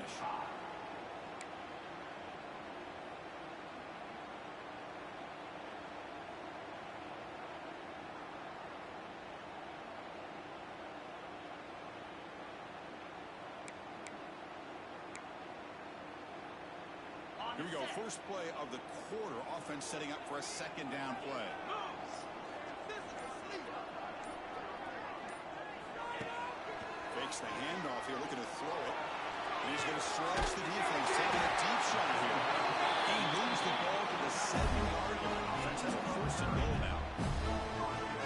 Speaker 2: Here we go, first play of the quarter. Offense setting up for a second down play. Fakes the handoff here, looking to throw it. And he's going to stretch the defense, taking a deep shot here. He moves the ball to the 7-yard line. Offense has a first and goal now.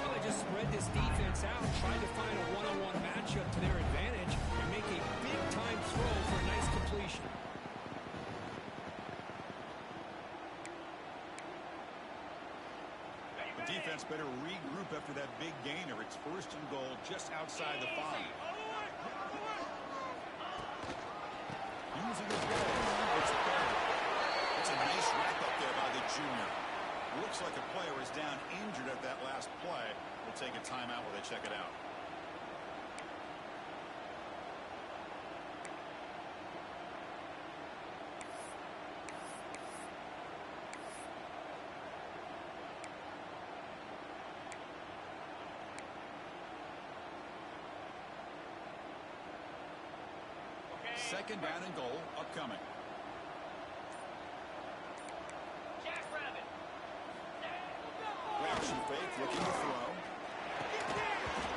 Speaker 3: Well, they just spread this defense out, tried to find a one-on-one matchup to their advantage, and make a big-time throw for a nice completion.
Speaker 2: Defense better regroup after that big gainer. It's first and goal just outside the 5. Using his legs, it's better. It's a nice wrap up there by the junior. Looks like a player is down injured at that last play. We'll take a timeout while they check it out. Second down and goal upcoming. Action fake, looking to throw.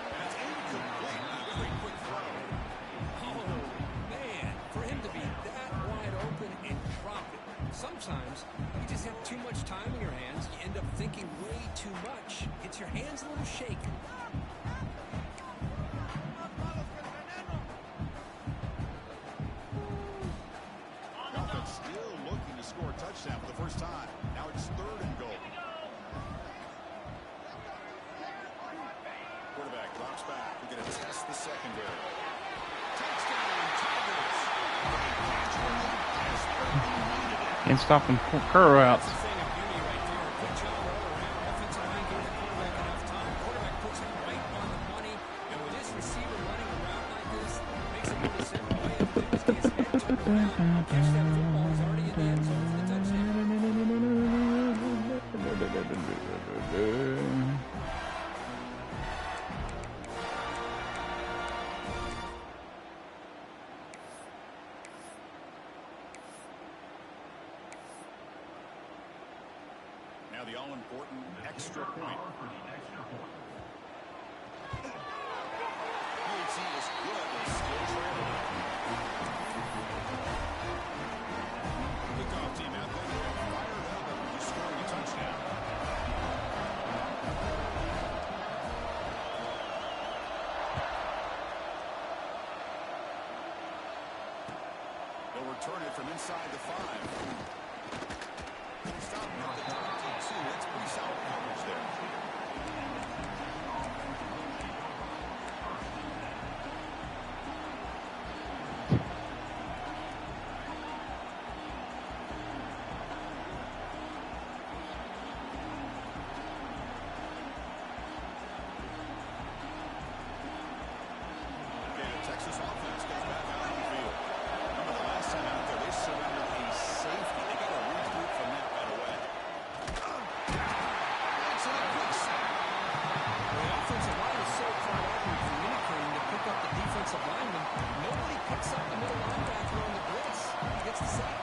Speaker 2: And it's incomplete. A very quick throw.
Speaker 3: Oh, man, for him to be that wide open and drop it. Sometimes you just have too much time in your hands. You end up thinking way too much. Gets your hands a little shaky.
Speaker 2: Touchdown for the first time. Now it's third and goal. Quarterback drops back. We're going to test the secondary. Touchdown, Tigers.
Speaker 1: Can't stop them curl routes.
Speaker 2: Now the all-important extra point. PAT is good and still trailing. Kickoff team out there fired up after scoring a touchdown. They'll return it from inside the 5. Stop now the top 2. That's pretty solid coverage there. Okay, the Texas offense goes back out on the field. Remember the last time out there, they surrendered a safety. They got a regroup from that right away. That's a quick sack.
Speaker 3: The offensive line is so caught up in communicating to pick up the defensive lineman. Nobody picks up the middle linebacker on the blitz. He gets the sack.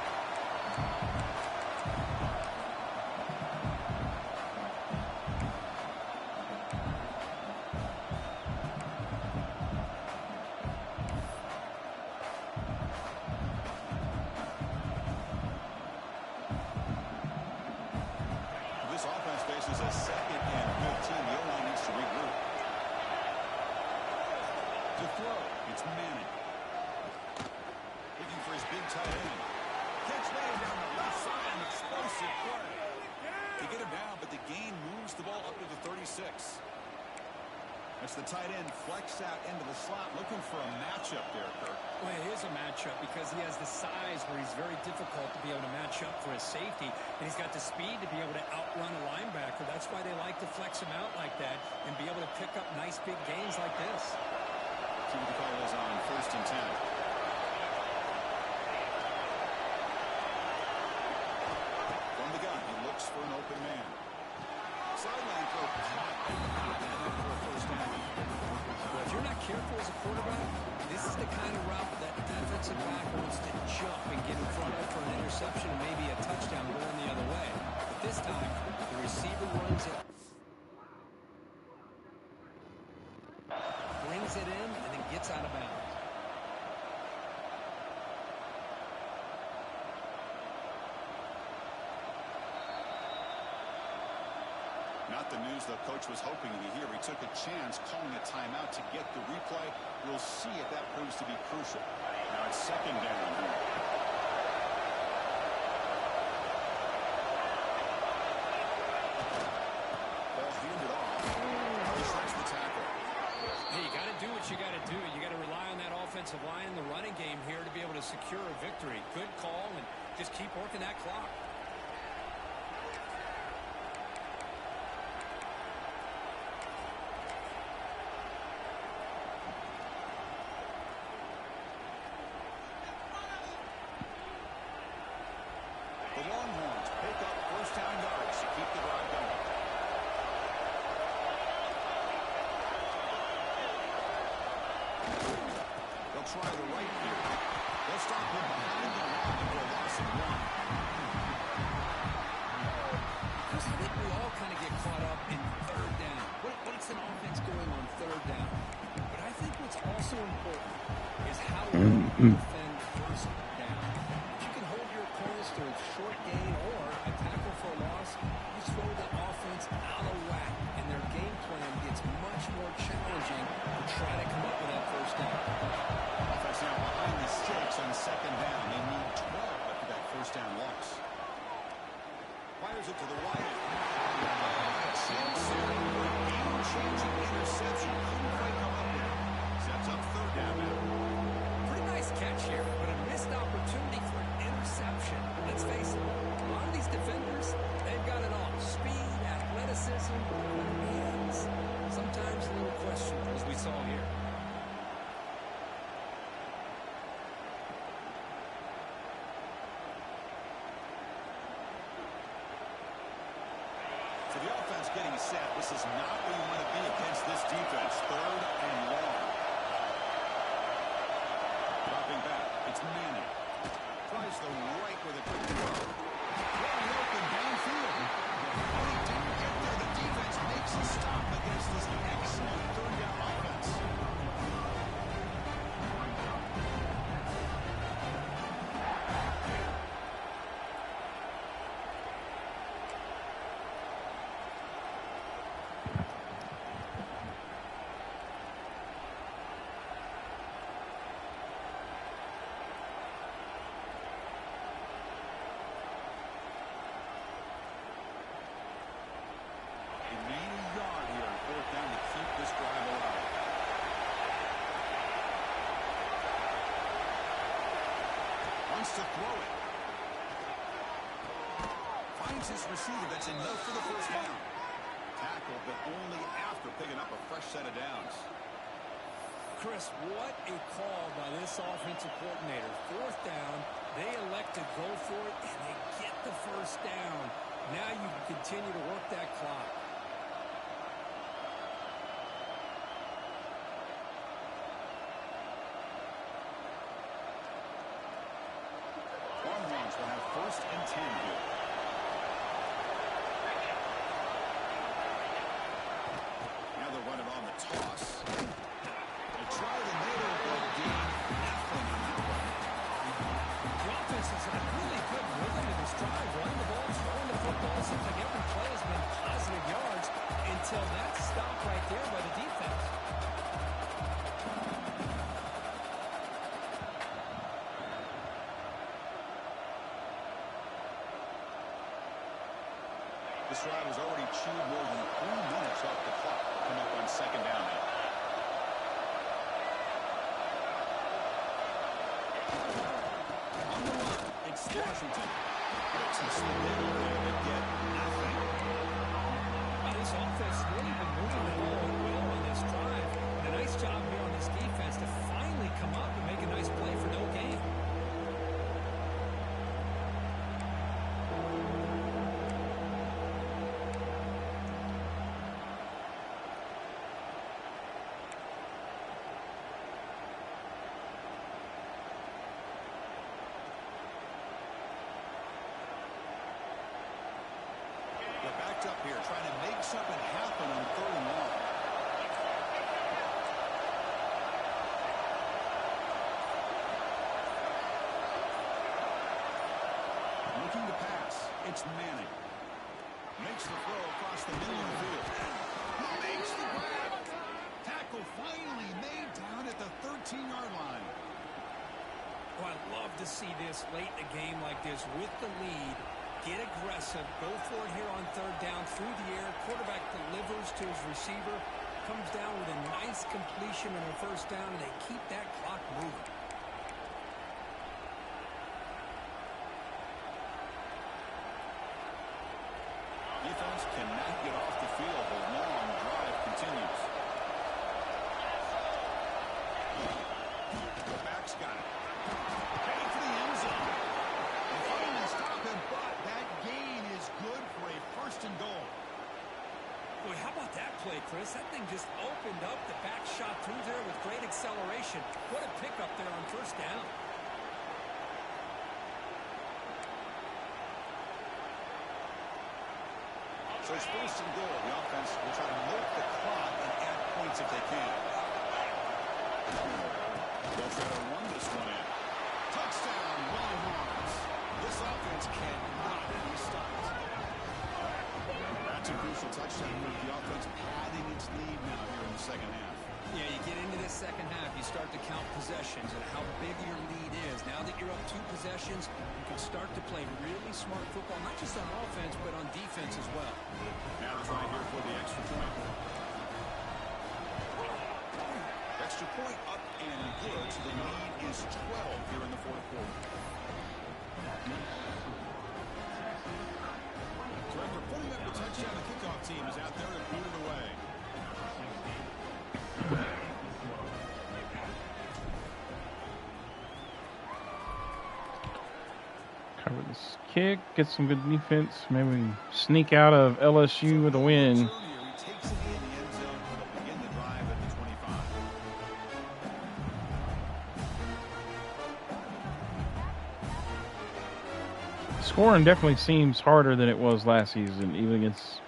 Speaker 2: This offense faces a second and 15. The O-line needs to regroup. To throw, it's Manning. Looking for his big tight end. Catch made down the left side, an explosive play. They get him down, but the gain moves the ball up to the 36. That's the tight end flex out into the slot, looking for a matchup there, Kirk.
Speaker 3: Well, it is a matchup because he has the size where he's very difficult to be able to match up for his safety, and he's got the speed to be able to outrun a linebacker. That's why they like to flex him out like that and be able to pick up nice big gains like this.
Speaker 2: See what the call is on 1st and 10. From the gun, he looks for an open man. Sideline throw caught, and then for a first down.
Speaker 3: Well, if you're not careful as a quarterback, this is the kind of route that defensive back wants to jump and get in front of for an interception and maybe a touchdown going the other way. But this time, the receiver runs it, brings it in, and then gets out of bounds.
Speaker 2: Not the news the coach was hoping to hear. He took a chance calling a timeout to get the replay. We'll see if that proves to be crucial. Now it's 2nd down here. Ball handed off. He strikes the tackle.
Speaker 3: Hey, you got to do what you got to do. You got to rely on that offensive line in the running game here to be able to secure a victory. Good call, and just keep working that clock.
Speaker 2: The Longhorns pick up 1st down yards to keep the drive going. They'll try the right here. They'll stop him behind the line for a loss of 1.
Speaker 3: I think we all kind of get caught up in 3rd down. What's an offense doing on 3rd down? But I think what's also important is how well you defend 1st down. If you can hold your opponents to a short gain or a tackle for a loss, you throw the offense out of whack, and their game plan gets much more challenging to try to come up with that 1st down.
Speaker 2: Offense now behind the sticks on 2nd down. They need 12 after that 1st down loss. Fires it to the right. Game-changing interception. Couldn't quite come up with it. Sets up 3rd down now.
Speaker 3: Pretty nice catch here, but a missed opportunity for an interception. Let's face it, a lot of these defenders, they've got it all. Speed, athleticism, hands. Sometimes a little questionable, as we saw here.
Speaker 2: So the offense getting set. This is not where you want to be against this defense. 3rd and long. Dropping back. It's Manning. Tries the right with a quick throw. Wide open downfield. When he didn't get there, the defense makes a stop against this excellent 3rd down offense. To throw it. Finds his receiver. That's enough for the 1st down. Tackle, but only after picking up a fresh set of downs.
Speaker 3: Chris, what a call by this offensive coordinator. 4th down, they elect to go for it, and they get the 1st down. Now you can continue to work that clock.
Speaker 2: Longhorns will have 1st and 10 here. Now they'll run it on the toss. They try the middle, but gain nothing on that one.
Speaker 3: The offense is in a really good rhythm in this drive. Running the ball, throwing the football. Seems like every play has been positive yards until that stop right there by the defense.
Speaker 2: This drive has already chewed more than 3 minutes off the clock. Come up on second down now. On the run, it's Washington. It's a slip in and get nothing.
Speaker 3: This offense has really been moving the ball well on this drive. And a nice job here on this defense to finally come up and make a nice play for no gain.
Speaker 2: They're backed up here, trying to make something happen on 3rd and long. Looking to pass. It's Manning. Makes the throw across the middle of the field. Makes the grab. Tackle finally made down at the 13-yard line.
Speaker 3: Oh, I'd love to see this late in a game like this with the lead. Get aggressive. Go for it here on 3rd down through the air. Quarterback delivers to his receiver. Comes down with a nice completion and a 1st down, and they keep that clock moving.
Speaker 2: Defense cannot get off the field. The long drive continues. The back's got it. Heading for the end zone. They finally stop him, but that gain is good for a 1st and goal.
Speaker 3: Boy, how about that play, Chris? That thing just opened up. The back shot through there with great acceleration. What a pickup there on 1st down.
Speaker 2: So it's 1st and goal. The offense will try to milk the clock and add points if they can. They'll try to run this one in. Touchdown, Longhorns. This offense cannot be stopped. That's a crucial touchdown with the offense padding its lead now here in the 2nd half.
Speaker 3: Yeah, you get into this 2nd half, you start to count possessions and how big your lead is. Now that you're up 2 possessions, you can start to play really smart football, not just on offense, but on defense as well.
Speaker 2: Now try here for the extra point. Extra point up and good, so the lead is 12 here in the 4th quarter. So after putting up the touchdown, the kickoff team is out there to boot it away.
Speaker 1: Cover this kick, get some good defense. Maybe we can sneak out of LSU with a win.
Speaker 2: He takes it in the end zone. They'll begin the drive at the 25.
Speaker 1: Scoring definitely seems harder than it was last season, even against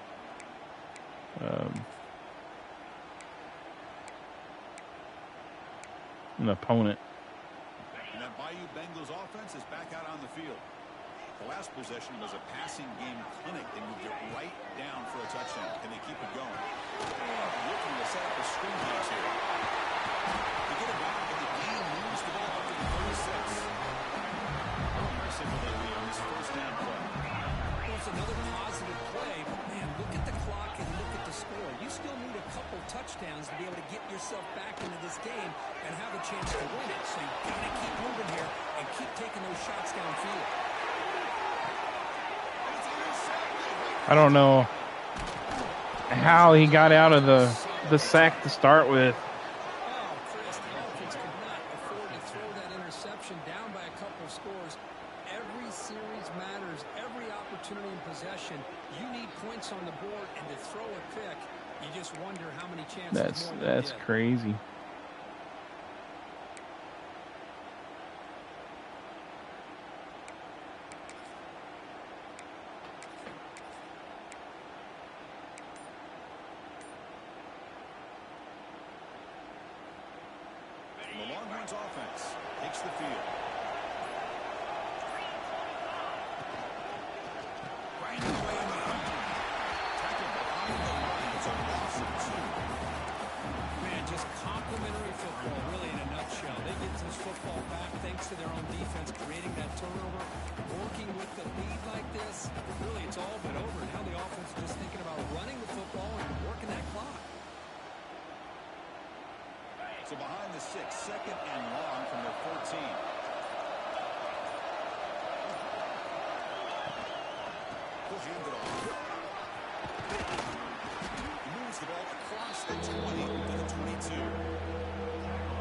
Speaker 1: an opponent.
Speaker 2: And that Bayou Bengals offense is back out on the field. The last possession was a passing game clinic. They moved it right down for a touchdown. Can they keep it going? Looking to set up a screen pass here. They get it back, and the game moves the ball up to the 36. Impressive ability on this 1st down play.
Speaker 3: It's another positive play, but man, look at the clock and look at the score. You still need a couple touchdowns to be able to get yourself back into this game and have a chance to win it. So you've got to keep moving here and keep taking those shots downfield.
Speaker 1: I don't know how he got out of the sack to start with.
Speaker 3: Oh, Chris, the offense could not afford to throw that interception down by a couple of scores. Every series matters. Every opportunity in possession. You need points on the board, and to throw a pick, you just wonder how many chances more
Speaker 1: That's crazy.
Speaker 2: The Longhorns offense takes the field. Grinding away in the hunter. Tackle behind the line. It's a loss of 2.
Speaker 3: Man, just complimentary football, really, in a nutshell. They get this football back thanks to their own defense, creating that turnover, working with the lead like this. Really, it's all but over. Now the offense
Speaker 2: will hand it off. He moves the ball across the 20 to the 22.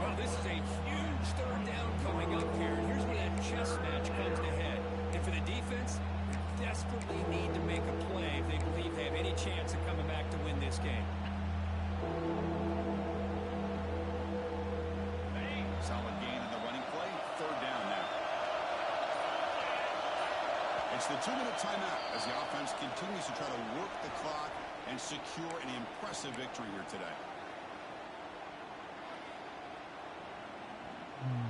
Speaker 3: Well, this is a huge third down coming up here. And here's where that chess match comes to head. And for the defense, they desperately need to make a play if they believe they have any chance of coming back to win this game.
Speaker 2: Solid gain in the running play. Third down now. It's the 2-minute timeout as the offense continues to try to work the clock and secure an impressive victory here today.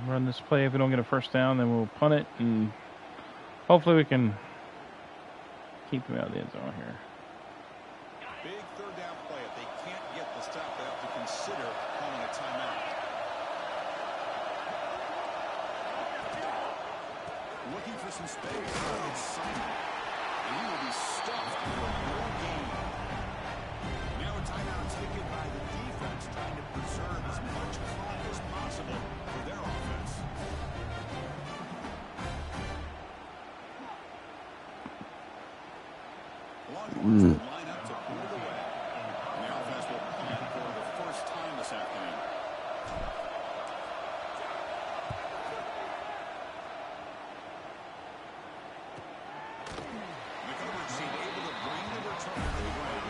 Speaker 1: Run this play. If we don't get a first down, then we'll punt it, and hopefully we can keep them out of the end zone here.
Speaker 2: Big third down play. If they can't get the stop, they have to consider calling a timeout. Looking for some space. It's Simon. And he will be stuffed for no gain. Now a timeout taken by the defense, trying to preserve as much clock as possible for their offense. Longhorns will line up to put it away. And the offense will punt for the first time this afternoon. The coverage team able to bring the return to the ground.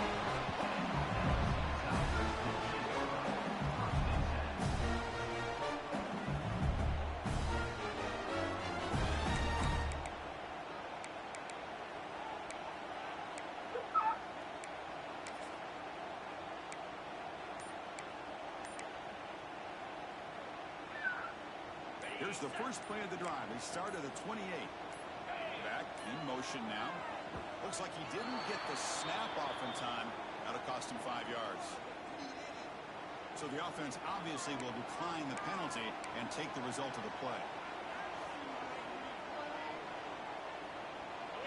Speaker 2: Here's the first play of the drive. They start at the 28. Back in motion now. Looks like he didn't get the snap off in time. That'll cost him 5 yards. So the offense obviously will decline the penalty and take the result of the play.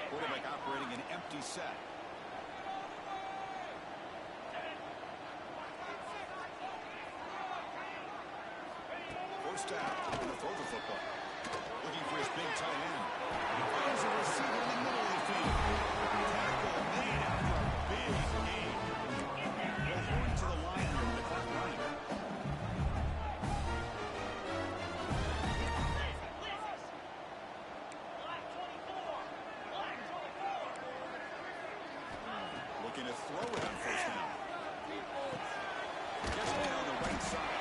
Speaker 2: Quarterback operating an empty set. First down, going to throw the football. Looking for his big tight end. He finds a receiver in the middle of the field. Tackle made after a big gain. Well, going to the line here with the clock running. Looking to throw it on first down. Just down the right side.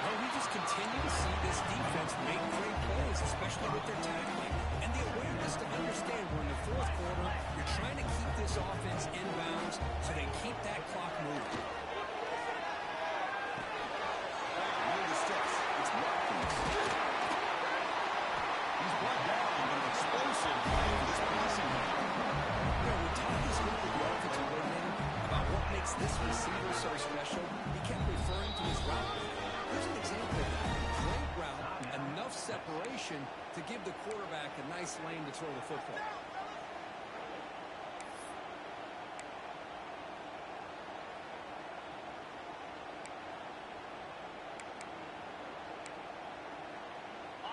Speaker 3: Well, we just continue to see this defense make great plays, especially with their tackling. And the awareness to understand we're in the fourth quarter, you're trying to keep this offense in bounds so they keep that clock moving.
Speaker 2: Near the sticks, it's Watkins. He's brought down an explosive play for this passing game.
Speaker 3: You know, we talked this week with the offensive coordinator about what makes this receiver so special. He kept referring to his route. Here's an example of that. Great route, enough separation to give the quarterback a nice lane to throw the football.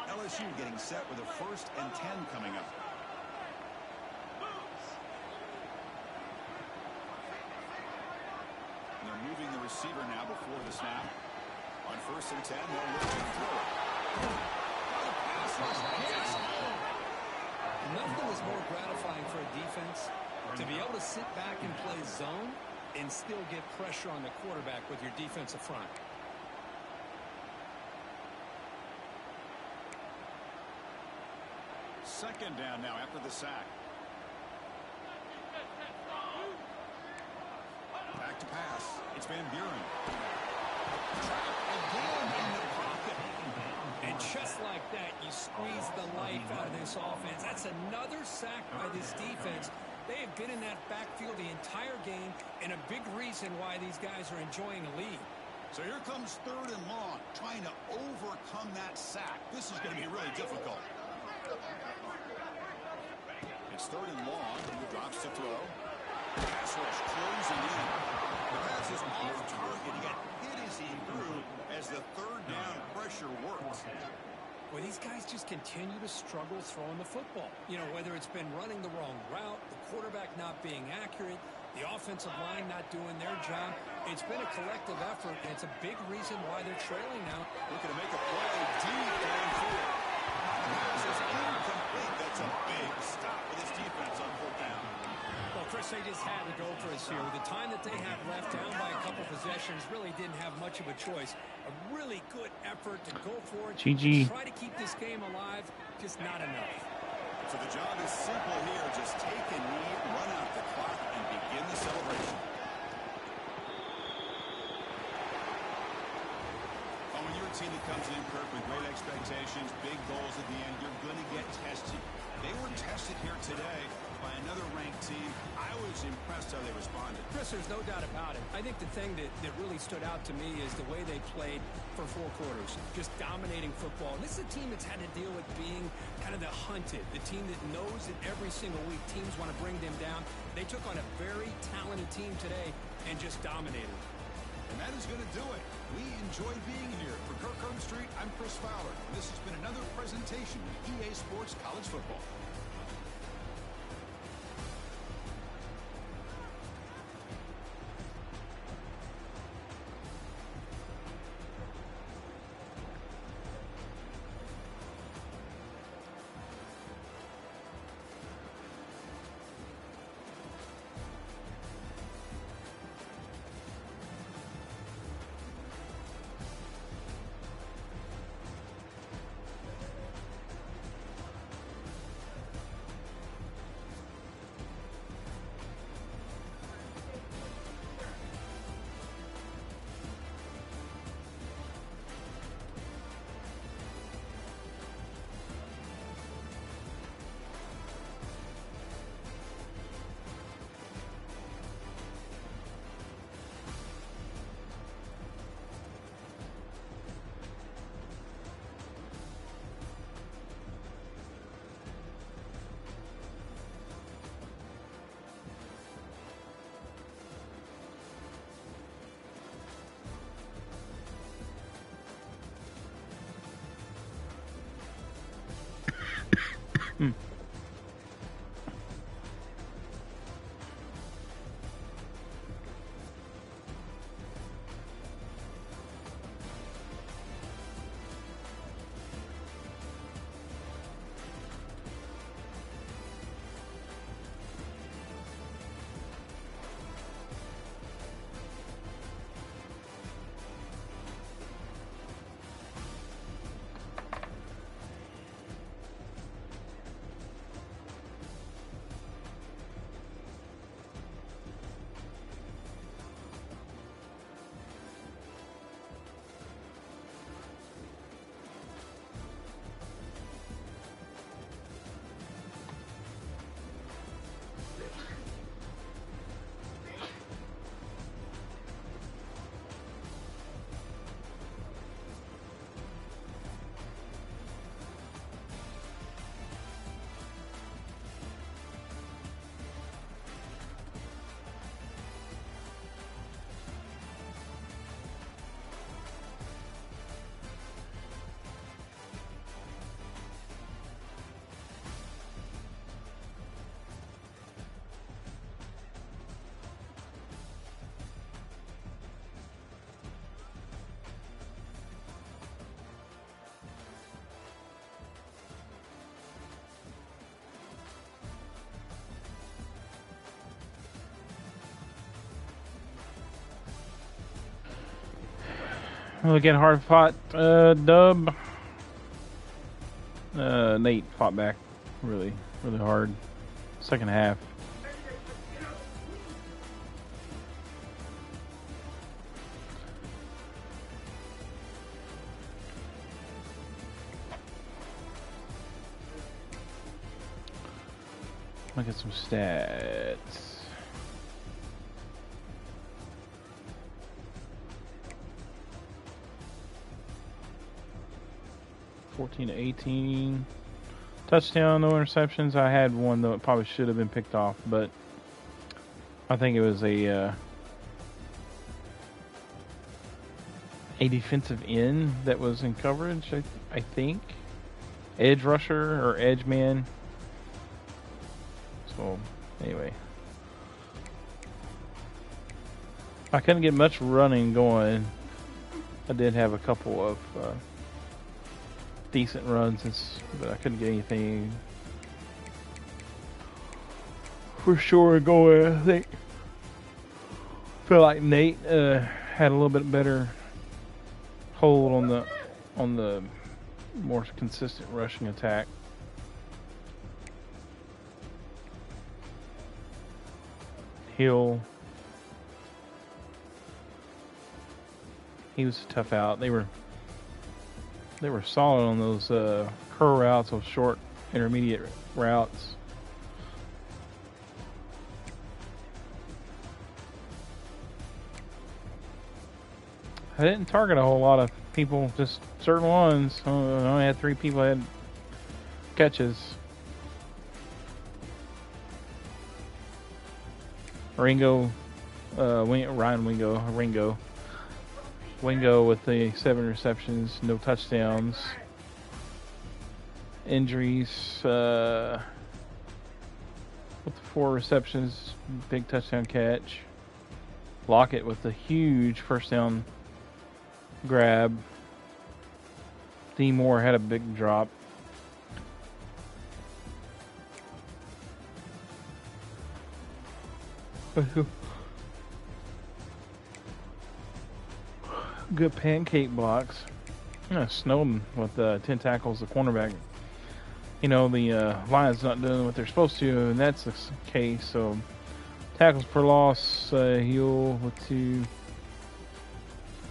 Speaker 2: LSU getting set with a 1st and 10 coming up. And they're moving the receiver now before the snap. On 1st and 10, they'll look to throw it. The pass was hit.
Speaker 3: Nothing is more gratifying for a defense to be able to sit back and play zone and still get pressure on the quarterback with your defensive front.
Speaker 2: Second down now after the sack. Back to pass. It's Van Buren. Trapped again in the pocket.
Speaker 3: And just like that, you squeeze the life out of this offense. That's another sack by this defense. They have been in that backfield the entire game, and a big reason why these guys are enjoying a lead.
Speaker 2: So here comes 3rd and long, trying to overcome that sack. This is going to be really difficult. It's 3rd and long. He drops to throw. Pass rush closing in. The pass is off target. He got hit as he grew as the 3rd down pressure works.
Speaker 3: Well, these guys just continue to struggle throwing the football. You know, whether it's been running the wrong route, the quarterback not being accurate, the offensive line not doing their job. It's been a collective effort, and it's a big reason why they're trailing now.
Speaker 2: Looking to make a play deep downfield. Pass is incomplete. That's a big stop for this defense on fourth down.
Speaker 3: Well, Chris, they just had to go for us here. With the time that they have left, down by a couple possessions, really didn't have much of a choice. A really good effort to go for it.
Speaker 1: GG.
Speaker 3: Try to keep this game alive, just not enough.
Speaker 2: So the job is simple here. Just take a knee, run out the clock, and begin the celebration. Oh, when you're a team that comes in, Kirk, with great expectations, big goals at the end, you're going to get tested. They were tested here today by another ranked team. I was impressed how they responded.
Speaker 3: Chris, there's no doubt about it. I think the thing that really stood out to me is the way they played for 4 quarters, just dominating football. And this is a team that's had to deal with being kind of the hunted, the team that knows that every single week teams want to bring them down. They took on a very talented team today and just dominated.
Speaker 2: And that is going to do it. We enjoyed being here. For Kirk Street, I'm Chris Fowler. And this has been another presentation of EA Sports College Football.
Speaker 1: Look at hard fought dub. Nate fought back really hard. Second half. Look at some stats. (14 to 18). Touchdown, no interceptions. I had one though; it probably should have been picked off, but I think it was a defensive end that was in coverage. I think. edge rusher or edge man. So, anyway. I couldn't get much running going. I did have a couple of decent runs, but I couldn't get anything for sure going. I think feel like Nate had a little bit better hold on the more consistent rushing attack. Hill, he was tough out. They were solid on those curl routes, those short intermediate routes. I didn't target a whole lot of people, just certain ones. I only had 3 people that had catches. Ringo, Wingo with the 7 receptions, no touchdowns. Injuries, with the 4 receptions, big touchdown catch. Lockett with the huge first down grab. D. Moore had a big drop. Good pancake blocks. Snowden with 10 tackles, the cornerback. You know, the Lions not doing what they're supposed to, and that's the case. So, tackles per loss, Hill with 2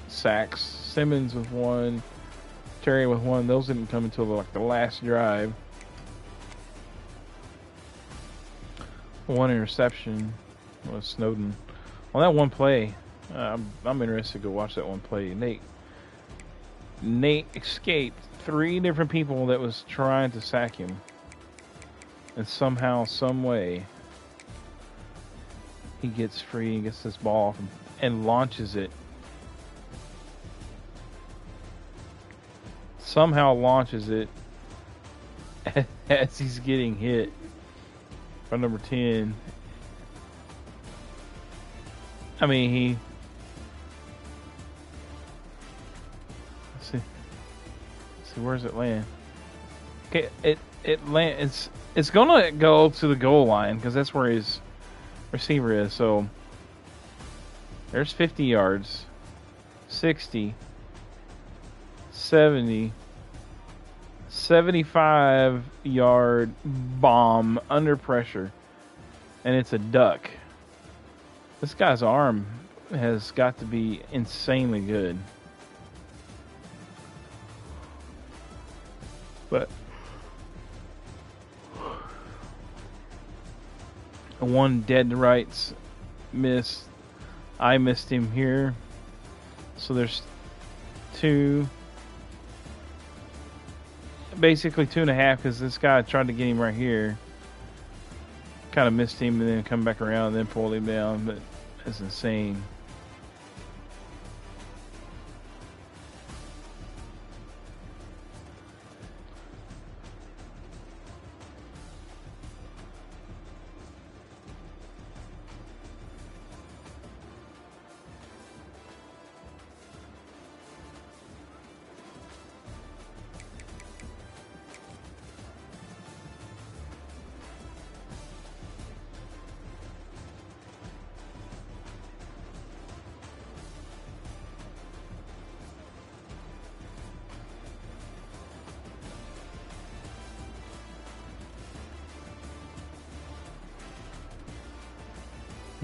Speaker 1: sacks, Simmons with 1, Terry with 1. Those didn't come until like the last drive. 1 interception was Snowden. On that one play, I'm interested to go watch that one play. Nate escaped 3 different people that was trying to sack him, and somehow, some way, he gets free and gets this ball off and launches it. Somehow launches it as he's getting hit by number 10. I mean, let's see, where's it land? Okay, it lands. It's gonna go to the goal line because that's where his receiver is. So there's 50 yards, 60, 70, 75-yard bomb under pressure, and it's a duck. This guy's arm has got to be insanely good. But one dead to rights miss. I missed him here. So there's 2. Basically 2.5 because this guy tried to get him right here. Kind of missed him and then come back around and then pulled him down. But that's insane.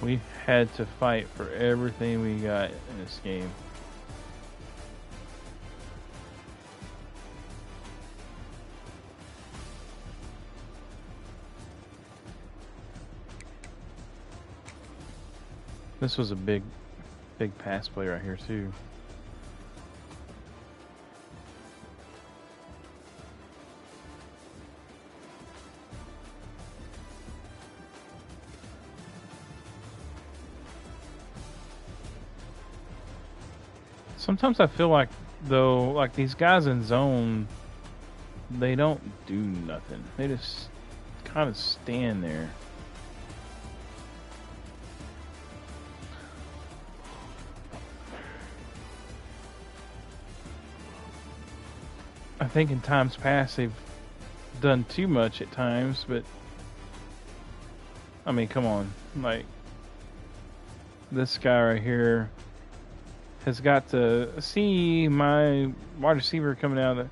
Speaker 1: We had to fight for everything we got in this game. This was a big pass play right here too. Sometimes I feel like, though, like these guys in zone, They don't do nothing. They just kind of stand there. I think in times past they've done too much at times, but I mean, come on. Like, this guy right here has got to see my wide receiver coming out.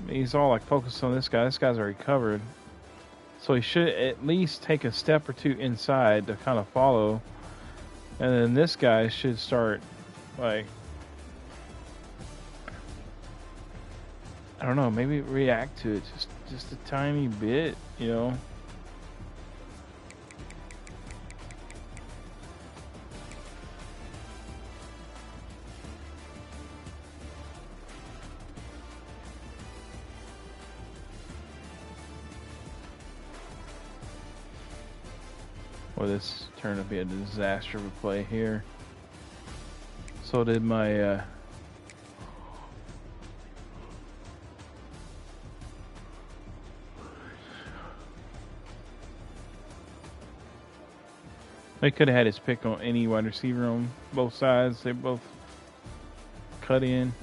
Speaker 1: He's all like focused on this guy. This guy's already covered. So he should at least take a step or two inside to kind of follow. And then this guy should start, like, I don't know, maybe react to it just a tiny bit, you know. Well, this turned out to be a disaster of a play here. So did my they could have had his pick on any wide receiver on both sides. They both cut in.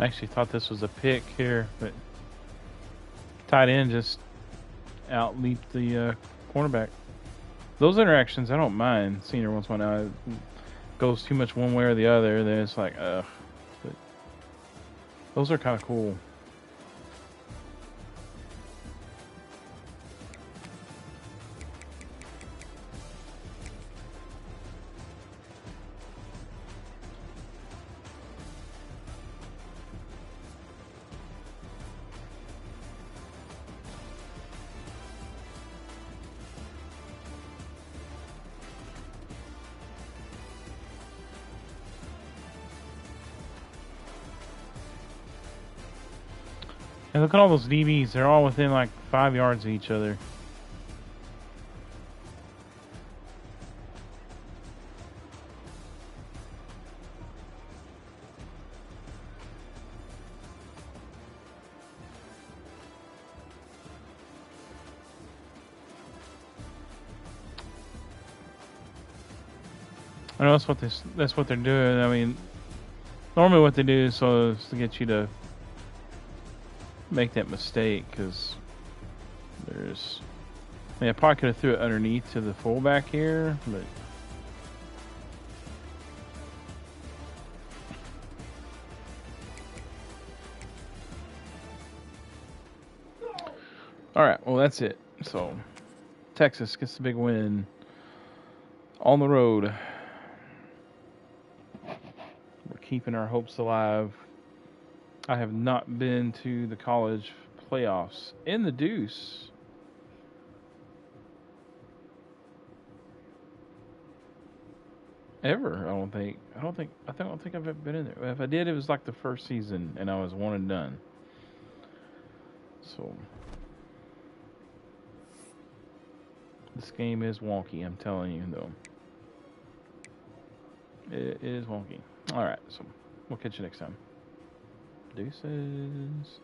Speaker 1: I actually thought this was a pick here, but tight end just out leaped the cornerback. Those interactions, I don't mind seeing her once in a while. It goes too much one way or the other, then it's like, ugh. But those are kind of cool. And look at all those DBs. They're all within like 5 yards of each other. I know that's what they're doing. I mean, normally what they do is to get you to make that mistake, because there's, I mean, I probably could have threw it underneath to the fullback here, but all right, well, that's it. So Texas gets the big win on the road. We're keeping our hopes alive. I have not been to the college playoffs in the Deuce. Ever, I don't think I've ever been in there. If I did, it was like the first season, and I was one and done. So this game is wonky, I'm telling you, though. It is wonky. All right, so We'll catch you next time. Deuces.